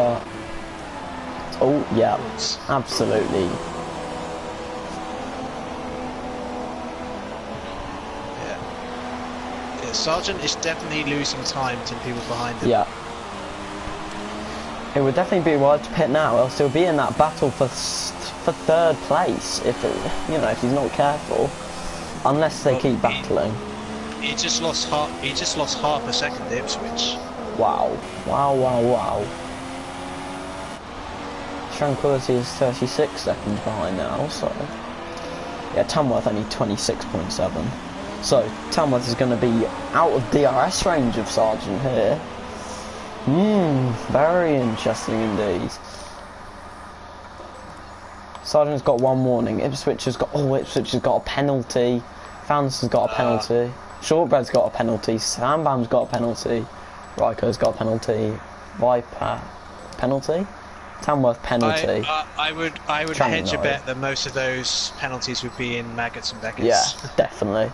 oh yeah, absolutely. Yeah, Sargent is definitely losing time to people behind him. Yeah. It would definitely be worth to pit now, else he'll be in that battle for 3rd place if if he's not careful. Unless they keep battling. He just lost half a second to Ipswich. Wow. Tranquility is 36 seconds behind now, so... Yeah, Tamworth only 26.7. So, Tamworth is going to be out of DRS range of Sargent here. Very interesting indeed. Sargent's got 1 warning. Ipswich has got a penalty. Fans has got a penalty. Shortbread's got a penalty. Sambam's got a penalty. Ryko's got a penalty. Viper penalty. Tamworth penalty. I would hedge a bet that most of those penalties would be in Maggots and Beckett's. Yeah, definitely.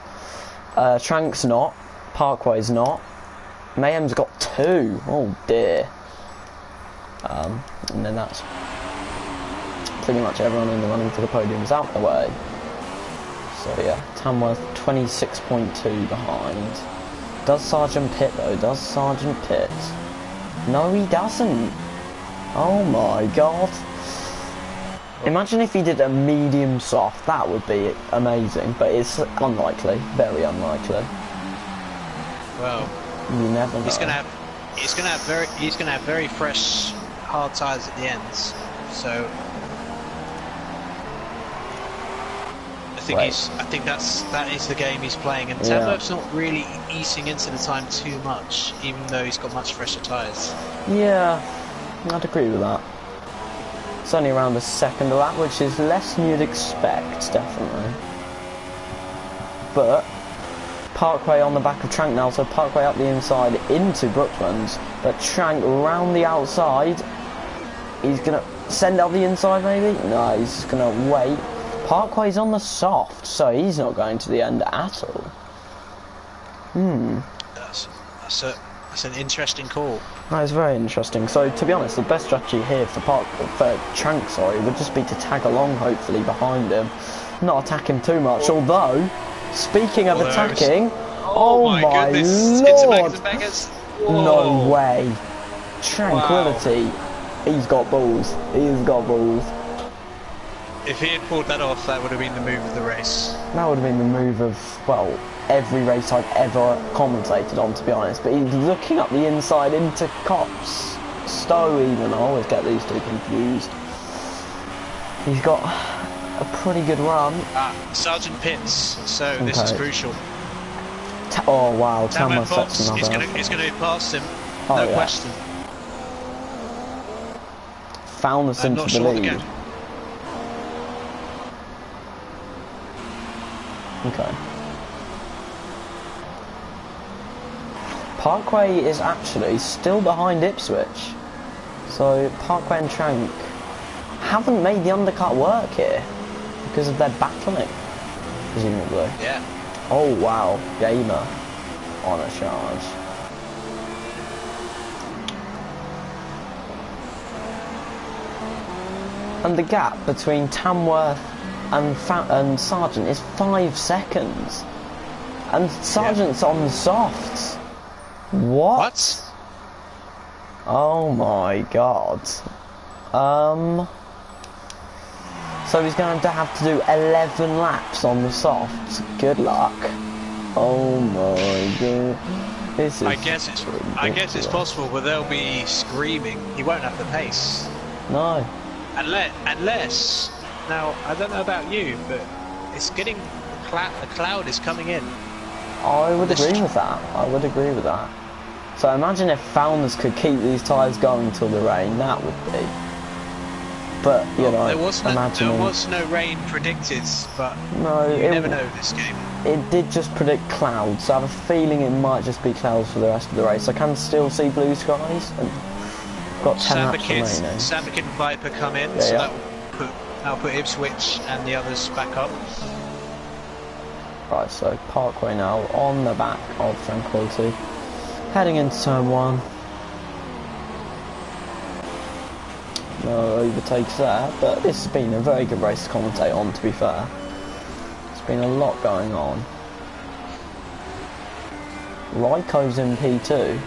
Trank's not. Parkway's not. Mayhem's got 2. Oh dear. And then that's pretty much everyone in the running for the podium is out the way. So yeah, Tamworth 26.2 behind. Does Sargent pit though? Does Sargent pit? No, he doesn't. Oh my god. Imagine if he did a medium soft, that would be amazing, but it's unlikely, very unlikely. Well, you never know. He's gonna have very fresh hard tyres at the ends. So I think that is the game he's playing, and Tamworth's not really easing into the time too much, even though he's got much fresher tyres. Yeah, I'd agree with that. It's only around the 2nd lap, which is less than you'd expect, definitely. But Parkway on the back of Trank now, so Parkway up the inside into Brooklands, but Trank round the outside. He's gonna send up the inside maybe? No, he's just gonna wait. Parkway's on the soft, so he's not going to the end at all. That's an interesting call. That is very interesting. So, to be honest, the best strategy here for Trank, would just be to tag along, hopefully, behind him. Not attack him too much, although, speaking of attacking... Oh my lord! No way. Tranquility. Wow. He's got balls. He's got balls. If he had pulled that off, that would have been the move of the race. That would have been the move of, well, every race I've ever commentated on, to be honest. But he's looking up the inside into Cops. Stowe even, I always get these two confused. He's got a pretty good run. Sergeant pits, so this is crucial. Oh wow, Tamworth sets another. He's going to be past him, no question. Found us into the lead. Okay. Parkway is actually still behind Ipswich. So Parkway and Trank haven't made the undercut work here because of their battling, presumably. Yeah. Oh wow, Gamer on a charge. And the gap between Tamworth and Sargent is 5 seconds. And Sargent's on the softs. What? Oh my god. So he's going to have to do 11 laps on the softs. Good luck. Oh my god. This is I guess it's possible, but they'll be screaming. He won't have the pace. No. Unless now, I don't know about you, but it's getting the cloud is coming in. I would agree with that. I would agree with that. So imagine if Founders could keep these tyres going till the rain, that would be. But, you know, there was no rain predicted, but no, you never know this game. It did just predict clouds, so I have a feeling it might just be clouds for the rest of the race. I can still see blue skies, and got 10 laps remaining. Sandbakid and Viper come in, so that'll put Ipswich and the others back up. Right, so Parkway now on the back of Tranquility, heading into turn 1. No overtakes there, but this has been a very good race to commentate on, to be fair. There's been a lot going on. Ryko's in P2,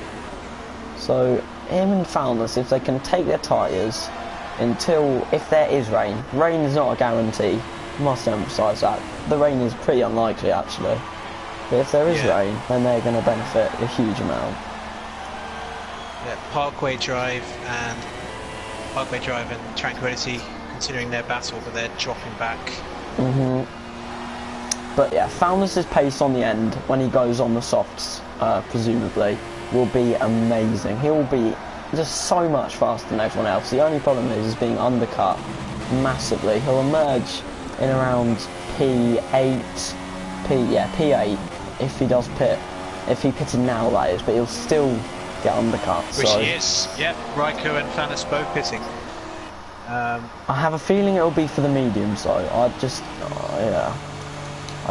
so him and Founders, if they can take their tyres until, if there is rain is not a guarantee, must emphasise that. The rain is pretty unlikely actually, but if there is rain, then they're going to benefit a huge amount. Yeah, Parkway Drive and Tranquility continuing their battle, but they're dropping back. But yeah, Founders' pace on the end when he goes on the softs, presumably, will be amazing. He will be just so much faster than everyone else. The only problem is being undercut massively. He'll emerge in around P8, P8 if he does pit. If he pitted now, that is, but he'll still get undercut. Which he is, yep. Ryko and Fanis both pitting. I have a feeling it'll be for the mediums though. I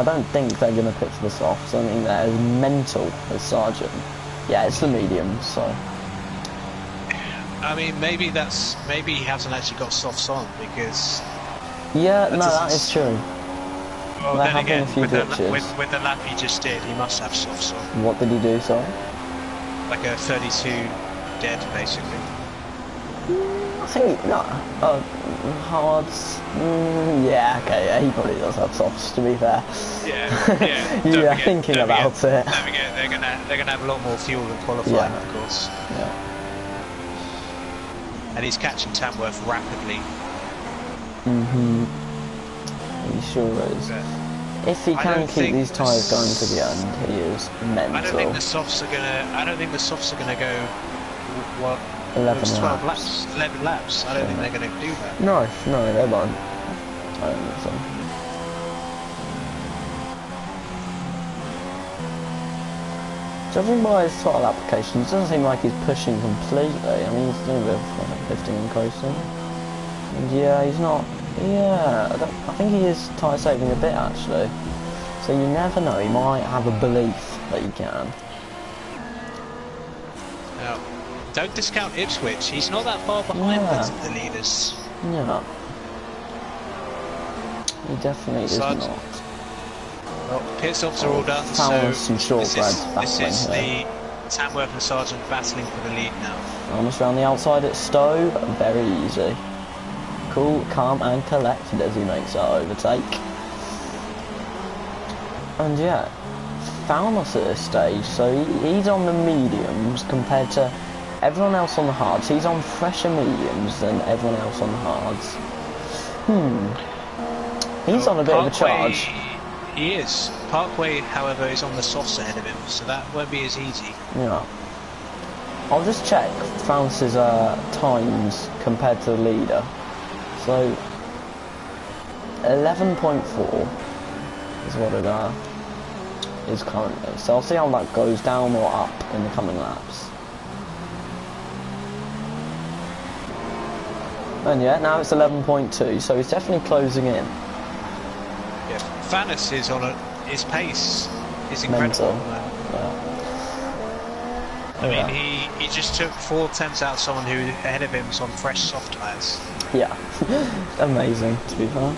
don't think they're going to pit for the softs. I think they're as mental as Sargent. Yeah, it's the mediums, so. I mean, maybe he hasn't actually got softs on because. Yeah, no, that is true. Well, then again, with the lap he just did, he must have softs on. What did he do, sorry? Like a 32 dead, basically. I think, no, hards, yeah, okay, yeah, he probably does have softs, to be fair. Yeah, thinking about it. Don't forget, they're gonna have a lot more fuel than qualifying, of course. Yeah. And he's catching Tamworth rapidly. He sure is. If he can keep these tyres going to the end, he is mental. I don't think the softs are gonna go. What? 11 12 laps. 11 laps. I don't think they're gonna do that. No, they won't. I don't think so. Judging by his throttle applications, it doesn't seem like he's pushing completely. I mean, he's doing a bit of lifting and coasting. And yeah, he's not. Yeah, I think he is tyre saving a bit actually. So you never know, he might have a belief that he can. Now, don't discount Ipswich, he's not that far behind the leaders. Yeah. He definitely is not. Well, pit stops are all done, so some shortbreads this is the Tamworth and Sargent battling for the lead now. Almost around the outside at Stowe, very easy. Cool, calm and collected as he makes that overtake. And yeah, Falmouth at this stage, so he's on the mediums compared to everyone else on the hards. He's on fresher mediums than everyone else on the hards. He's on a bit of a charge. He is. Parkway, however, is on the softs ahead of him, so that won't be as easy. Yeah. I'll just check France's times compared to the leader. So 11.4 is what it is currently. So I'll see how that goes down or up in the coming laps. And yeah, now it's 11.2, so he's definitely closing in. Yeah, Fannis is on his pace is incredible. Yeah. I mean, he just took 4 tenths out of someone who ahead of him was on fresh soft tyres. Yeah, amazing to be fair.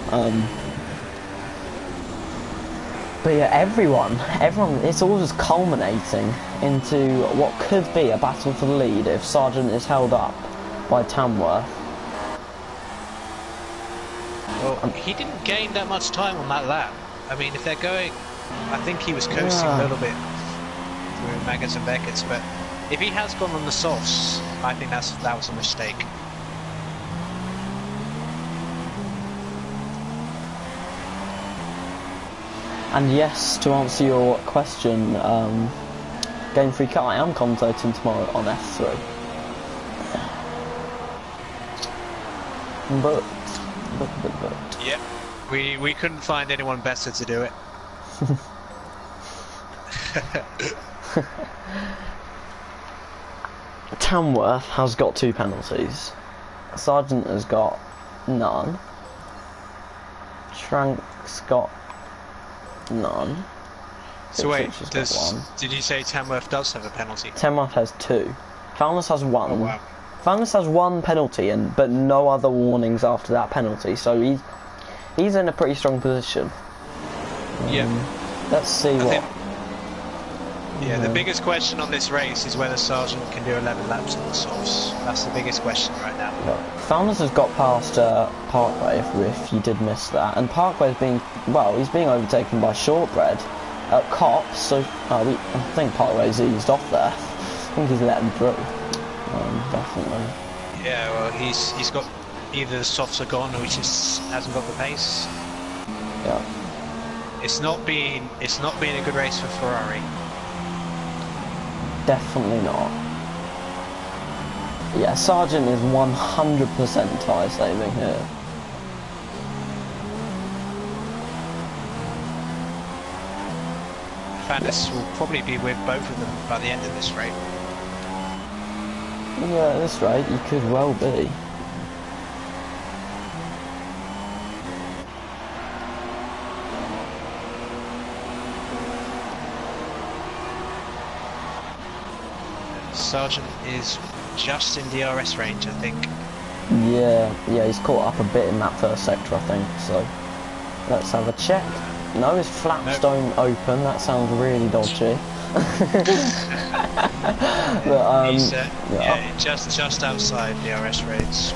But yeah, everyone, it's all just culminating into what could be a battle for the lead if Sargent is held up by Tamworth. Well, he didn't gain that much time on that lap. I mean, if they're going, I think he was coasting a little bit through Maggotts and Beckett's, but if he has gone on the softs, I think that was a mistake. And yes, to answer your question, Game 3 Cut, I am commentating tomorrow on F3. But. Yep, we couldn't find anyone better to do it. Tamworth has got 2 penalties. Sargent has got none. Trank's got none. So wait, did you say Tamworth does have a penalty? Tamworth has 2. Falmouth has 1. Oh, wow. Falmouth has 1 penalty, but no other warnings after that penalty, so he's in a pretty strong position. Yeah. Let's see what. Yeah, the biggest question on this race is whether Sargent can do 11 laps on the softs. That's the biggest question right now. Founders has got past Parkway, if you did miss that, and Parkway's he's being overtaken by Shortbread at Cops, so I think Parkway's eased off there. I think he's let him through, definitely. Yeah, well, he's got either the softs are gone or he just hasn't got the pace. Yeah. It's not been a good race for Ferrari. Definitely not. Yeah, Sargent is 100% tyre saving here. Fannis will probably be with both of them by the end of this race. Yeah, at this rate, you could well be. Sargent is just in DRS range, I think. Yeah, he's caught up a bit in that first sector, I think, so let's have a check. No, his flaps don't open, that sounds really dodgy. But, he's just outside DRS range.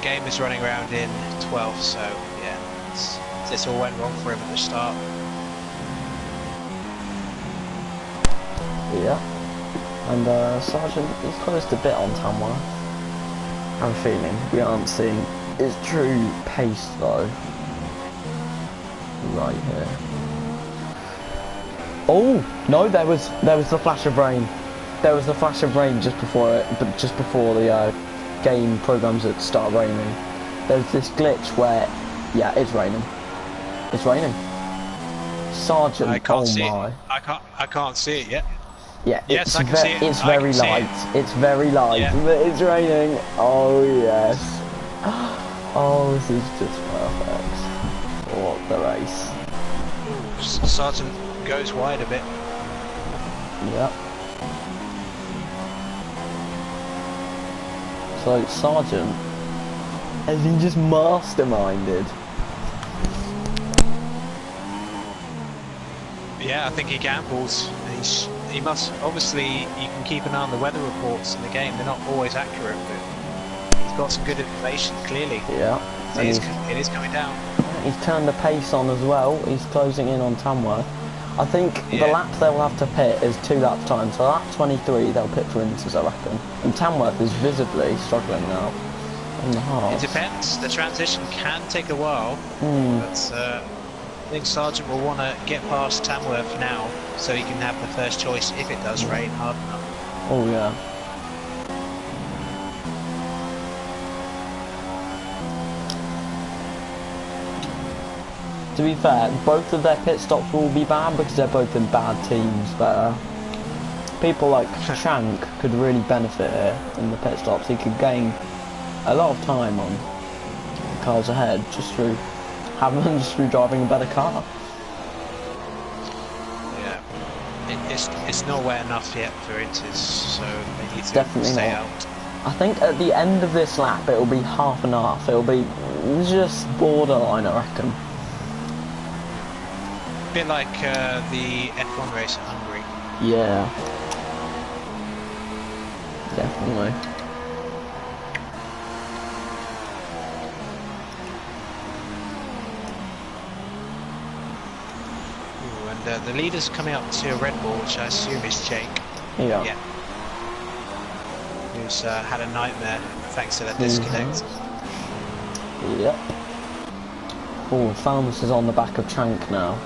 Game is running around in 12th, so yeah, this all went wrong for him at the start. Yeah, and Sargent is closed a bit on Tamworth. I'm feeling we aren't seeing his true pace though. Right here. Oh no! There was the flash of rain. There was the flash of rain just before the game programs that start raining. There's this glitch where, yeah, it's raining. It's raining. Sargent, I can't see my. it. I can't see it yet. Yeah, yes, I can see it. It's very light. It's very light, yeah. But it's raining. Oh yes. Oh, this is just perfect. What the race. Sargent goes wide a bit. Yep. So Sargent, has he just masterminded? Yeah, I think he gambles. He must, obviously, you can keep an eye on the weather reports in the game. They're not always accurate, but he's got some good information, clearly. Yeah. It is coming down. He's turned the pace on as well. He's closing in on Tamworth. I think the lap they'll have to pit is 2 laps time. So lap 23 they'll pit for Inters, I reckon. And Tamworth is visibly struggling now on the hard. It depends. The transition can take a while. But I think Sargent will want to get past Tamworth now so he can have the first choice if it does rain hard enough. Oh yeah. To be fair, both of their pit stops will be bad because they're both in bad teams, but people like Shank could really benefit here in the pit stops. He could gain a lot of time on the cars ahead just through driving a better car. Yeah, it's nowhere enough yet for Inters, so they need to Definitely stay not. out. I think at the end of this lap it'll be half and half. It'll be just borderline, I reckon. A bit like the F1 race at Hungary. Yeah. Definitely. Ooh, and the leader's coming up to a Red Bull, which I assume is Jake. Yeah. Who's had a nightmare thanks to that disconnect. Yep. Oh, Falmouth is on the back of Trank now.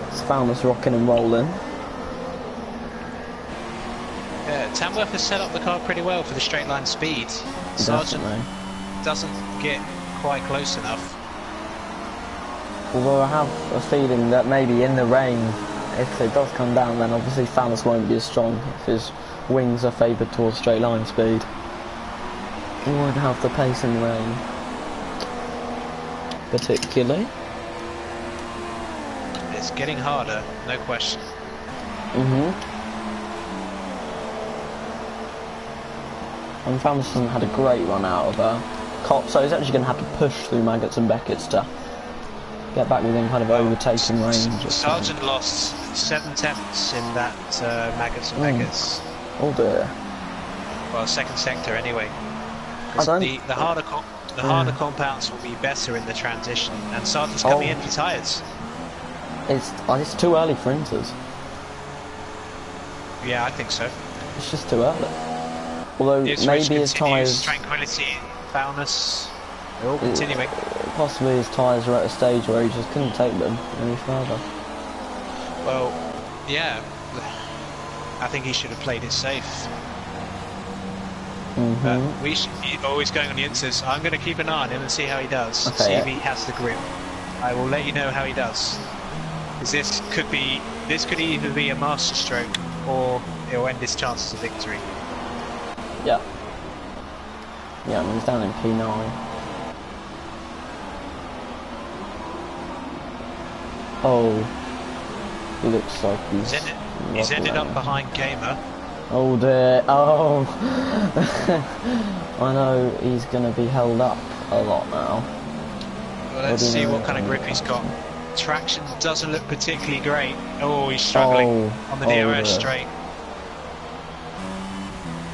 It's Falmouth rocking and rolling. Tamworth has set up the car pretty well for the straight line speed. Sargent doesn't get quite close enough. Although I have a feeling that maybe in the rain, if it does come down, then obviously Falmouth won't be as strong if his wings are favoured towards straight line speed. He won't have the pace in the rain. Particularly. It's getting harder, no question. And Falmouth hasn't had a great run out of Cop, so he's actually going to have to push through Maggots and Beckett's to get back within kind of overtaking range. Sargent lost 7 tenths in that Maggots and Beckett's. Oh dear. Well, second sector anyway. The harder compounds will be better in the transition, and Sargent's coming in for tyres. It's too early for Inters. Yeah, I think so. It's just too early. Although maybe his tyres... Tranquility, foulness, they're all continuing. Possibly his tyres are at a stage where he just couldn't take them any further. Well, yeah. I think he should have played it safe. We should be always going on the Inters. I'm going to keep an eye on him and see how he does. Okay, see if he has the grip. I will let you know how he does. Because this could either be a masterstroke or it will end his chances of victory. Yeah. Yeah, I mean, he's down in P9. Oh. He looks like he's ended up behind Gamer. Oh dear. Oh. I know he's going to be held up a lot now. Well, let's see what kind of grip he's got. Traction doesn't look particularly great. Oh, he's struggling on the DRS straight.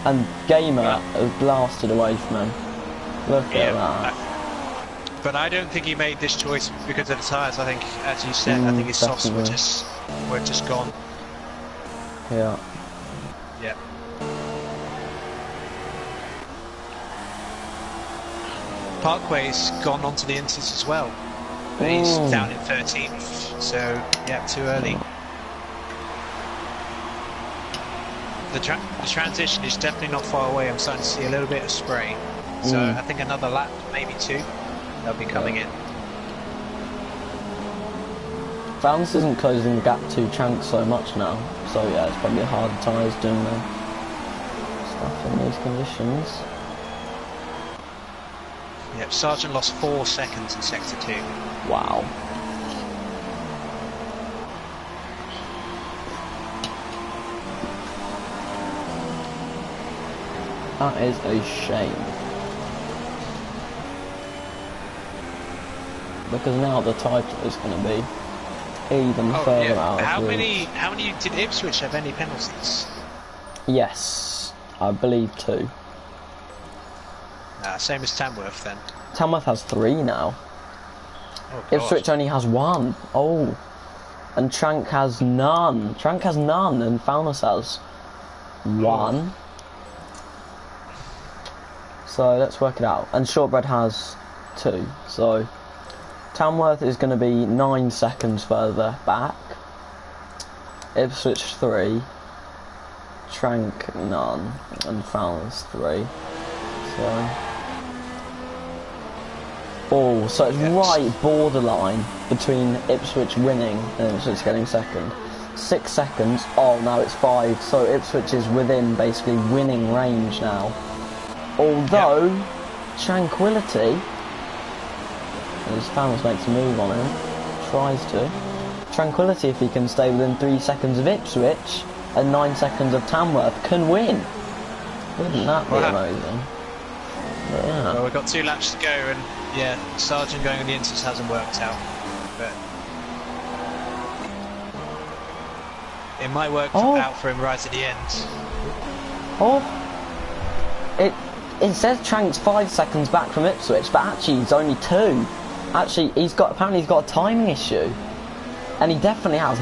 And Gamer has blasted away from him. Look at that. But I don't think he made this choice because of the tyres. I think, as you said, I think his softs were just gone. Yeah. Yeah. Parkway's gone onto the Inters as well. But he's down in 13th, so yeah, too early. The transition is definitely not far away. I'm starting to see a little bit of spray. So I think another lap, maybe 2, they'll be coming in. Falmouth isn't closing the gap to Trank so much now. So yeah, it's probably hard tyres doing their stuff in these conditions. Yep, Sargent lost 4 seconds in sector 2. Wow. That is a shame. Because now the title is going to be even further out. How many did Ipswich have any penalties? Yes, I believe 2. Same as Tamworth then. Tamworth has 3 now. Oh, God. Ipswich only has 1. Oh. And Trank has none. Trank has none, and Foulness has 1. Oh. So let's work it out. And Shortbread has 2. So Tamworth is going to be 9 seconds further back. Ipswich 3. Trank none. And Foulness 3. So. Oh, so it's right borderline between Ipswich winning and Ipswich getting second. 6 seconds. Oh, now it's 5. So Ipswich is within basically winning range now. Although Tranquility, as Fans makes a move on him, tries to. Tranquility, if he can stay within 3 seconds of Ipswich and 9 seconds of Tamworth, can win. Wouldn't that be amazing? But yeah. Well, we've got 2 laps to go, and yeah, Sargent going on the instance hasn't worked out, but it might work out for him right at the end. Oh, it says Trank's 5 seconds back from Ipswich, but actually he's only 2. Actually, apparently he's got a timing issue, and he definitely has.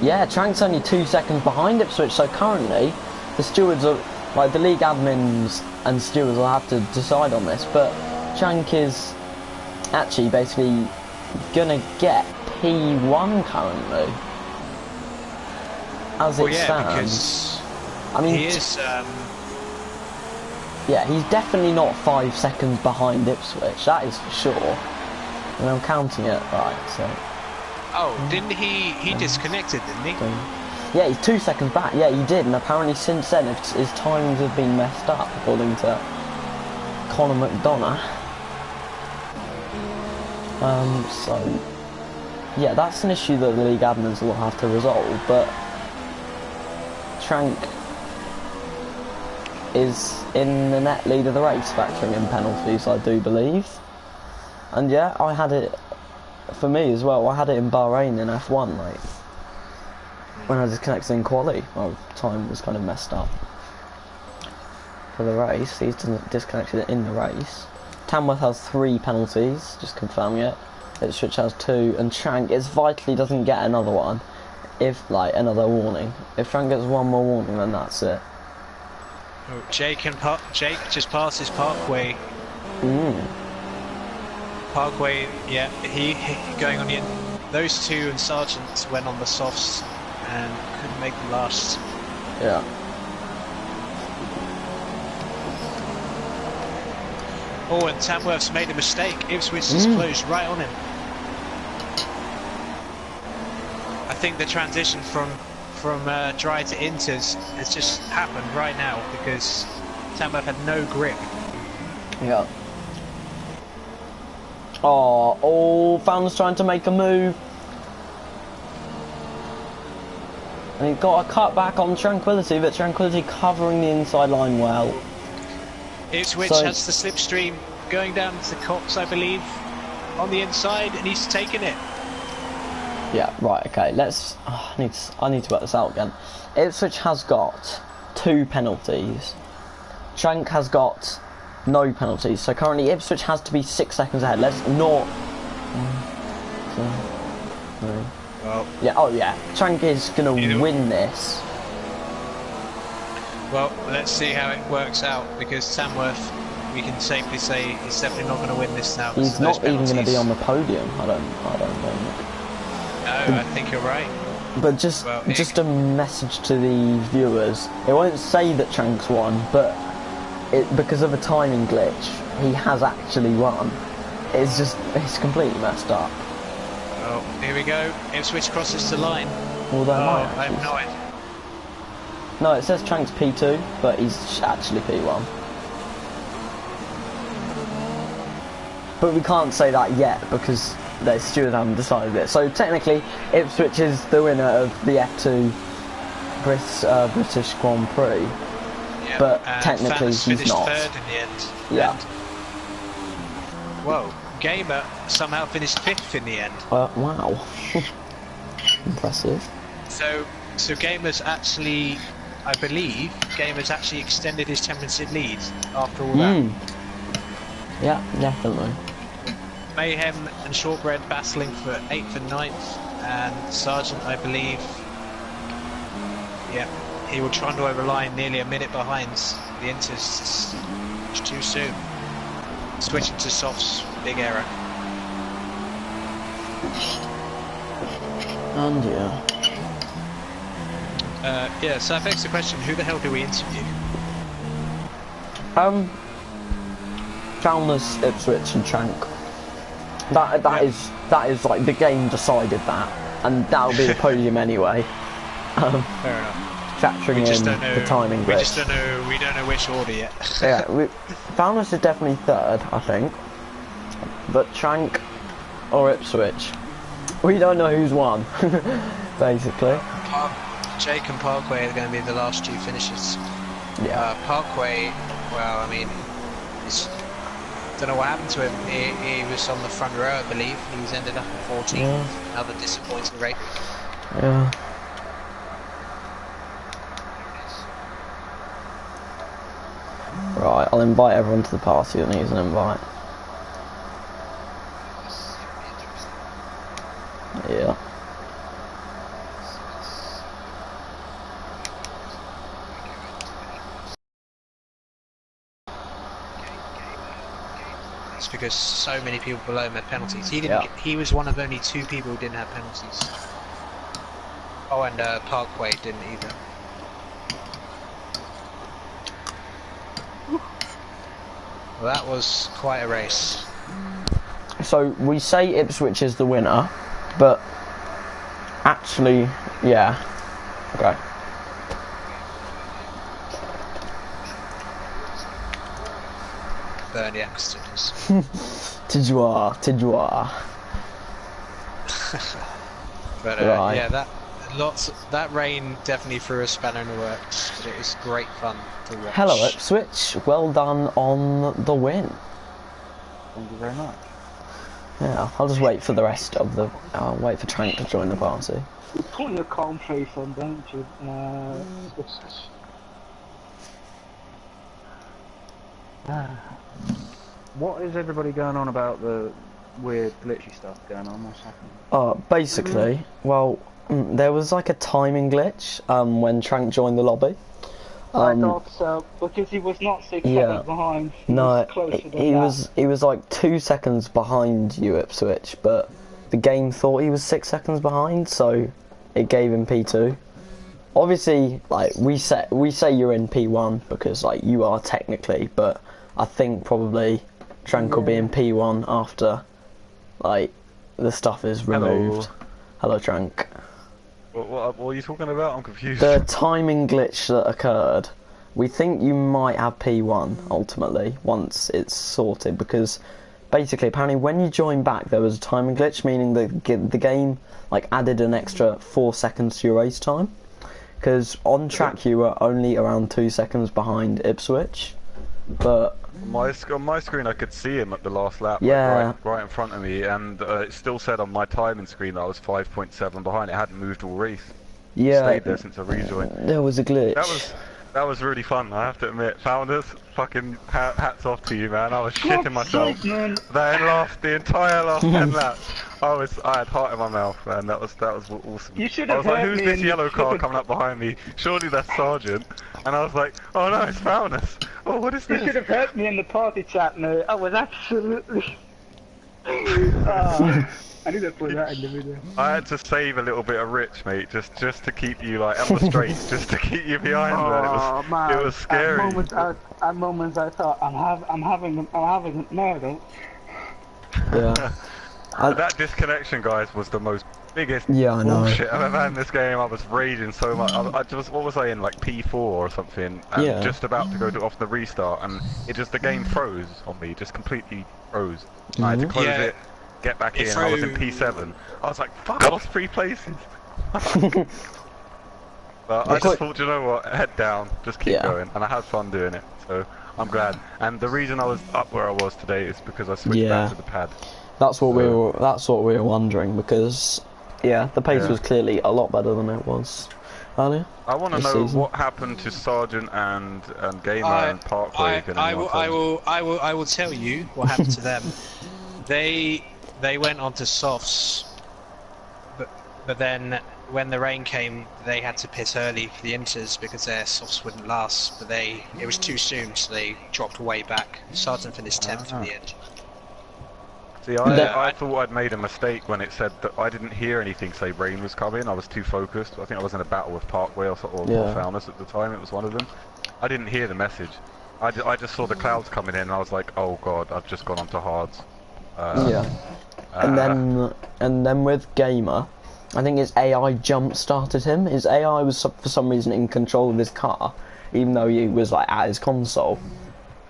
Yeah, Trank's only 2 seconds behind Ipswich, so currently the stewards are. Like, the league admins and stewards will have to decide on this, but Trank is actually basically gonna get P1 currently, as it stands. I mean, he is. Yeah, he's definitely not 5 seconds behind Ipswich. That is for sure. And I'm counting it right. So. Oh, didn't he? He disconnected, didn't he? Yeah, he's 2 seconds back. Yeah, he did, and apparently since then his timings have been messed up, according to Conor McDonough. So yeah, that's an issue that the league admins will have to resolve. But Trank is in the net lead of the race, factoring in penalties, I do believe. And yeah, I had it for me as well. I had it in Bahrain in F1, like. When I disconnected in quali, my time was kind of messed up for the race. He's disconnected it in the race. Tamworth has 3 penalties, just confirming it. Ipswich has 2, and Trank is vitally doesn't get another one. If another warning. If Trank gets 1 more warning, then that's it. Oh, Jake just passes Parkway. Parkway, yeah, he going on the end. Those 2 and Sargent went on the softs and couldn't make the last. Yeah. Oh, and Tamworth's made a mistake. Ipswich is closed right on him. I think the transition from dry to inters has just happened right now because Tamworth had no grip. Yeah. Oh, Fountain's trying to make a move. And he's got a cut back on Tranquility, but Tranquility covering the inside line well. Ipswich has the slipstream going down to Cox, I believe, on the inside, and he's taken it. Yeah, right, okay, let's... I need to work this out again. Ipswich has got 2 penalties. Trank has got no penalties, so currently Ipswich has to be 6 seconds ahead. Let's not... Well, yeah, oh yeah, Trank is going to win this. Well, let's see how it works out, because Tamworth, we can safely say, is definitely not going to win this now. He's not even going to be on the podium, I don't think. No, I think you're right. But just a message to the viewers, it won't say that Trank's won, but because of a timing glitch, he has actually won. It's completely messed up. Oh, here we go. Ipswich crosses the line. Although I have no idea. No, it says Trank's P2, but he's actually P1. But we can't say that yet because the stewards haven't decided it. So technically, Ipswich is the winner of the F2 British Grand Prix. Yeah, but technically he's not. Third in the end. Yeah. Whoa, Gamer somehow finished 5th in the end. Wow. Impressive. So Gamer's actually, I believe, Gamer's actually extended his championship lead after all that. Yeah, definitely. Mayhem and Shortbread battling for 8th and 9th, and Sargent, I believe, yeah, he will trundle over line nearly a minute behind the Inters. It's too soon. Switching to softs, big error. And yeah. Yeah, so that begs the question, who the hell do we interview? Chalmers, Ipswich and Trank. That is like the game decided that, and that'll be the podium anyway. Fair enough. Factoring in the timing glitch. We don't know which order yet. Yeah, Chalmers is definitely third, I think, but Trank or Ipswich, we don't know who's won, basically. Jake and Parkway are going to be the last two finishes. Yeah. Parkway, well, I mean, don't know what happened to him. He was on the front row, I believe. He's ended up at 14th. Yeah. Another disappointing rate. Yeah. Right, I'll invite everyone to the party that needs an invite. Yeah. It's because so many people below him had penalties. He didn't. He was one of only 2 people who didn't have penalties. Oh, and Parkway didn't either. Well, that was quite a race. So we say Ipswich is the winner, but actually, yeah. Okay. Bernie Axtons. Tidjoir. But right. Yeah, that rain definitely threw a spanner in the works, but it was great fun to watch. Hello Ipswich, well done on the win. Thank you very much. Yeah, I'll just wait for the rest of the. I'll wait for Trank to join the party. You put your calm face on, don't you? What is everybody going on about the weird glitchy stuff going on? What's happening? Basically, well, there was like a timing glitch when Trank joined the lobby. I thought so, because he was not 6 seconds behind. He was closer than he was like 2 seconds behind you, Ipswich, but the game thought he was 6 seconds behind, so it gave him P2. Obviously, like we say you're in P1 because like you are technically, but I think probably Trank will be in P1 after like the stuff is removed. Hello Trank. What are you talking about? I'm confused. The timing glitch that occurred, we think you might have P1 ultimately once it's sorted, because basically apparently when you join back there was a timing glitch, meaning that the game like added an extra 4 seconds to your race time, because on track you were only around 2 seconds behind Ipswich, but on my screen I could see him at the last lap, yeah, right in front of me, and it still said on my timing screen that I was 5.7 behind. It hadn't moved all race. Yeah, stayed there since I rejoined. There was a glitch. That was really fun, I have to admit. Founders, fucking hats off to you, man. I was shitting myself. The entire last 10 laps. I had heart in my mouth, man. That was awesome. You should I have was like, heard who's me this yellow car coming up behind me? Surely that's Sergeant. And I was like, oh no, it's Founders. Oh, what is this? You should have heard me in the party chat, mate. I was absolutely... I need to put that in the video. I had to save a little bit of Rich, mate, just to keep you like on the straight, just to keep you behind. Man. It was scary. At moments I thought I'm having a murder. Yeah. That disconnection, guys, was the biggest bullshit I've ever had in this game. I was raging so much. What was I in, like P4 or something? And just about to go off the restart, and the game froze on me, just completely froze. I had to close it. Get back in. I was in P7. I was like, fuck, I lost 3 places. But I just thought, you know what, head down, just keep going, and I had fun doing it, so I'm glad. And the reason I was up where I was today is because I switched back to the pad. That's what we were wondering, because the pace was clearly a lot better than it was earlier. I want to know what happened to Sargent and Gamer and Parkway. I will tell you what happened to them. They went on to softs, but then when the rain came, they had to pit early for the inters because their softs wouldn't last. But it was too soon, so they dropped way back. Started and finished 10th in the end. See, I thought I'd made a mistake when it said that I didn't hear anything say rain was coming. I was too focused. I think I was in a battle with Parkway or Foulness at the time. It was one of them. I didn't hear the message. I just saw the clouds coming in and I was like, oh god, I've just gone onto hards. And then with Gamer, I think his AI jump started him. His AI was for some reason in control of his car, even though he was like at his console,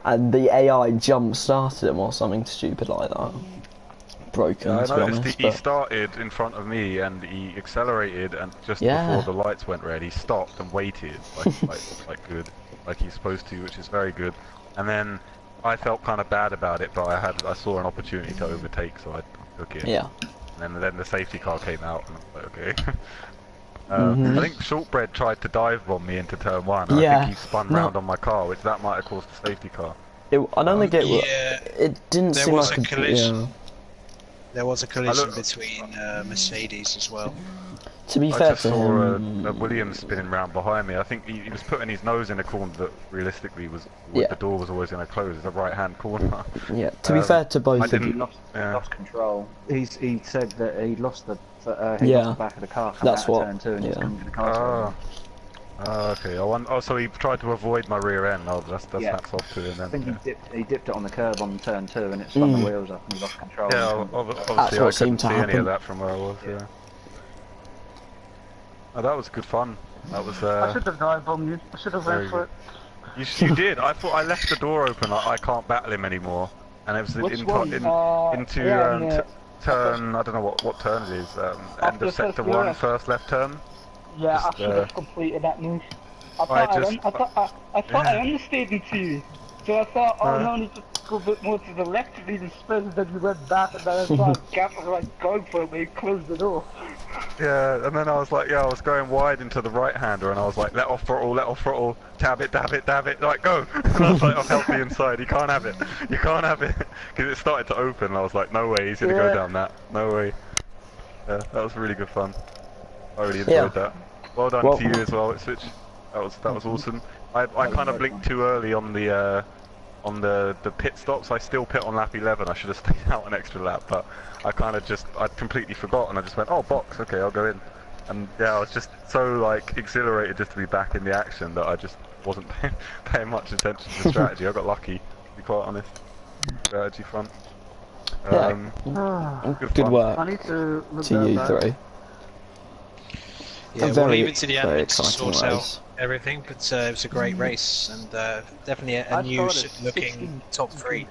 and the AI jump started him or something stupid like that. Broken. I noticed he started in front of me and he accelerated, and just before the lights went red, he stopped and waited, like he's supposed to, which is very good. And then I felt kind of bad about it, but I saw an opportunity to overtake, so I took it. Yeah. And then the safety car came out, and I was like, okay. I think Shortbread tried to dive bomb me into turn 1. And I think he spun round on my car, which that might have caused the safety car. I don't think it didn't seem like a collision. There was a collision between Mercedes as well. To be fair to him, I saw a Williams spinning round behind me. I think he was putting his nose in a corner that realistically the door was always going to close. It's a right-hand corner. Yeah. To be fair to both of you, lost control. He said that he lost the lost the back of the car. That's what. Turn 2 and he's coming to the car. Okay. So he tried to avoid my rear end. Oh, that's hats off to him then. I think he dipped it on the curb on turn 2 and it spun the wheels up and he lost control. Yeah, obviously I couldn't see any of that from where I was. Yeah. Oh, that was good fun. That was. I should have dive bombed you. I should have went for it. You did. I thought I left the door open. I can't battle him anymore, and it was into turn. I don't know what turn it is. End of sector 1, first left turn. Yeah, I should have completed that move. I thought I understood in theory. So I thought, no, I need to go a bit more to the left to leave space, then you went back and then I saw a gap and like going for it, but you closed the door. Yeah, and then I was like, I was going wide into the right-hander and I was like, let off throttle, dab it, like go! And I was like, help me inside, you can't have it, because it started to open and I was like, no way, he's gonna go down that, no way. Yeah, that was really good fun. I really enjoyed that. Well done to you as well, Switch. That was awesome. I kind of blinked too early on the pit stops. I still pit on lap 11. I should have stayed out an extra lap, but I completely forgot and I just went, oh, box, okay, I'll go in. And yeah, I was just so like exhilarated just to be back in the action that I just wasn't paying much attention to the strategy. I got lucky, to be quite honest. Strategy fun. Good work I need to you three. Yeah, we'll leave it to the admin to sort out everything, but it was a great race and definitely a new looking top 3.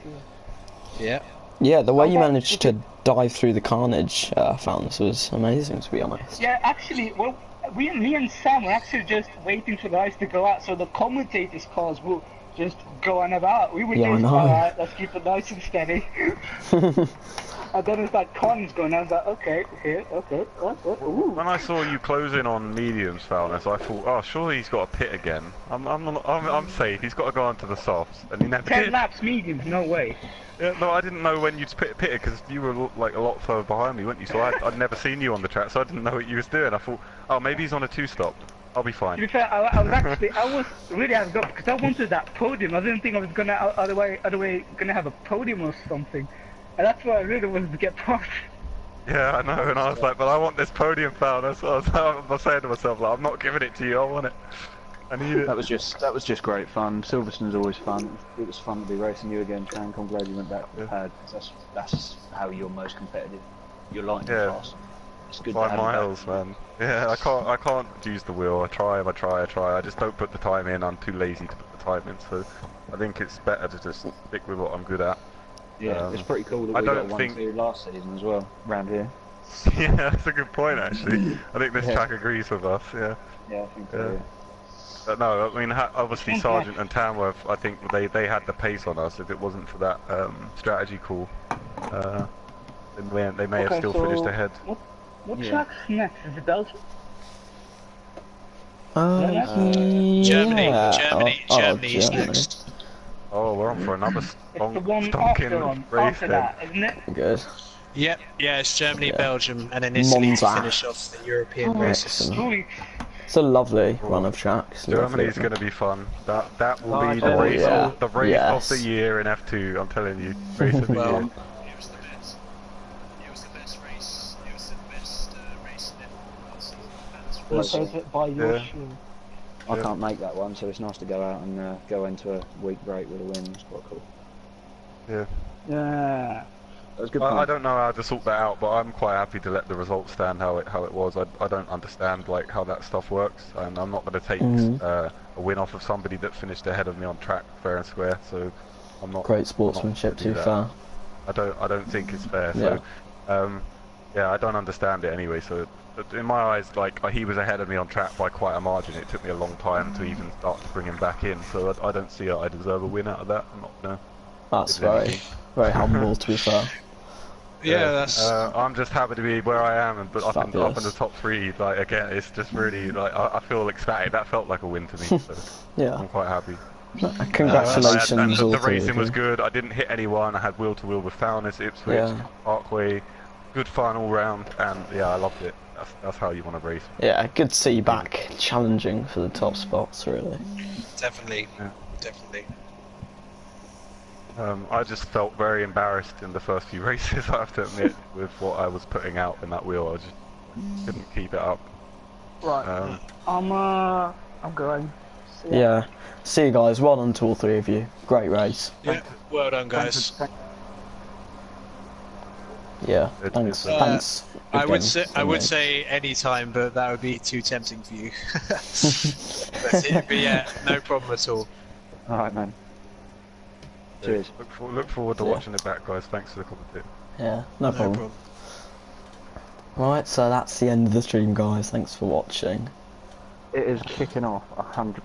Yeah. Yeah, the way you managed to dive through the carnage, Fountains, was amazing, to be honest. Yeah, actually, well, me and Sam were actually just waiting for the ice to go out, so the commentators' cars will just go on about. We were just alright, let's keep it nice and steady. And then it's like cons going, I was like, okay. Ooh. When I saw you closing on mediums, Foulness, I thought, oh, surely he's got a pit again. I'm safe. He's got to go onto the softs, and he never 10 did. laps mediums, no way. Yeah, no, I didn't know when you'd pitted because you were like a lot further behind me, weren't you? So I'd never seen you on the track, so I didn't know what you was doing. I thought, oh, maybe he's on a 2-stop. I'll be fine. To be fair, I was really out of because I wanted that podium. I didn't think I was gonna other way gonna have a podium or something. And that's why I really wanted to get past. Yeah, I know, and I was like, but I want this podium foul. That's what I was saying to myself, like, I'm not giving it to you, I want it. I need it. That was just great fun. Silverstone's always fun. It was fun to be racing you again, Frank. I'm glad you went back to the pad, because that's how you're most competitive. You're lightning fast. It's good 5 miles, man. Yeah, I can't use the wheel. I try. I just don't put the time in. I'm too lazy to put the time in, so I think it's better to just stick with what I'm good at. Yeah, it's pretty cool that we got 1-2 last season as well, round here. Yeah, that's a good point actually. I think this track agrees with us, yeah. Yeah, I think so, yeah. But no, I mean, obviously Sargent and Tamworth, I think they had the pace on us. If it wasn't for that strategy call, then they may have still finished ahead. What track's next? Is it Belgium? Germany is next. Oh, we're on for another It's the one race after then. that, isn't it? Good. Yep, yeah, it's Germany, Belgium, and then Italy to finish off the European races. It's a lovely run of tracks. Germany's going to be fun. That will be the race of the year in F2. I'm telling you, race of the year. It was the best. It was the best race. It was the best race in I can't make that one, so it's nice to go out and go into a week break with a win. It's quite cool. Yeah. Yeah. I don't know how to sort that out, but I'm quite happy to let the results stand how it was. I don't understand like how that stuff works, and I'm not going to take a win off of somebody that finished ahead of me on track fair and square. So I'm not. Great sportsmanship, too far. I don't think it's fair. So yeah, I don't understand it anyway. So in my eyes, like he was ahead of me on track by quite a margin. It took me a long time to even start to bring him back in. So I don't see I deserve a win out of that. I'm not gonna. That's very humble, to be fair. Yeah, that's. I'm just happy to be where I am, but up in the top 3. Like again, it's just really like I feel ecstatic. That felt like a win to me. So yeah, I'm quite happy. Congratulations! The racing was good. I didn't hit anyone. I had wheel to wheel with Foulness, Ipswich, Parkway. Good fun all round, and yeah, I loved it. That's how you want to race. Yeah, good to see you back challenging for the top spots, really. Definitely, definitely. I just felt very embarrassed in the first few races, I have to admit, with what I was putting out in that wheel. I just couldn't keep it up. Right. I'm going. Yeah. See you guys. Well done to all 3 of you. Great race. Yeah. Well done, guys. Yeah. Thanks. Thanks. I would say any time, but that would be too tempting for you. but yeah, no problem at all. All right, man. Cheers. Look forward to watching it back, guys. Thanks for the comment. Yeah, no problem. Right, so that's the end of the stream, guys. Thanks for watching. It is kicking off 100%.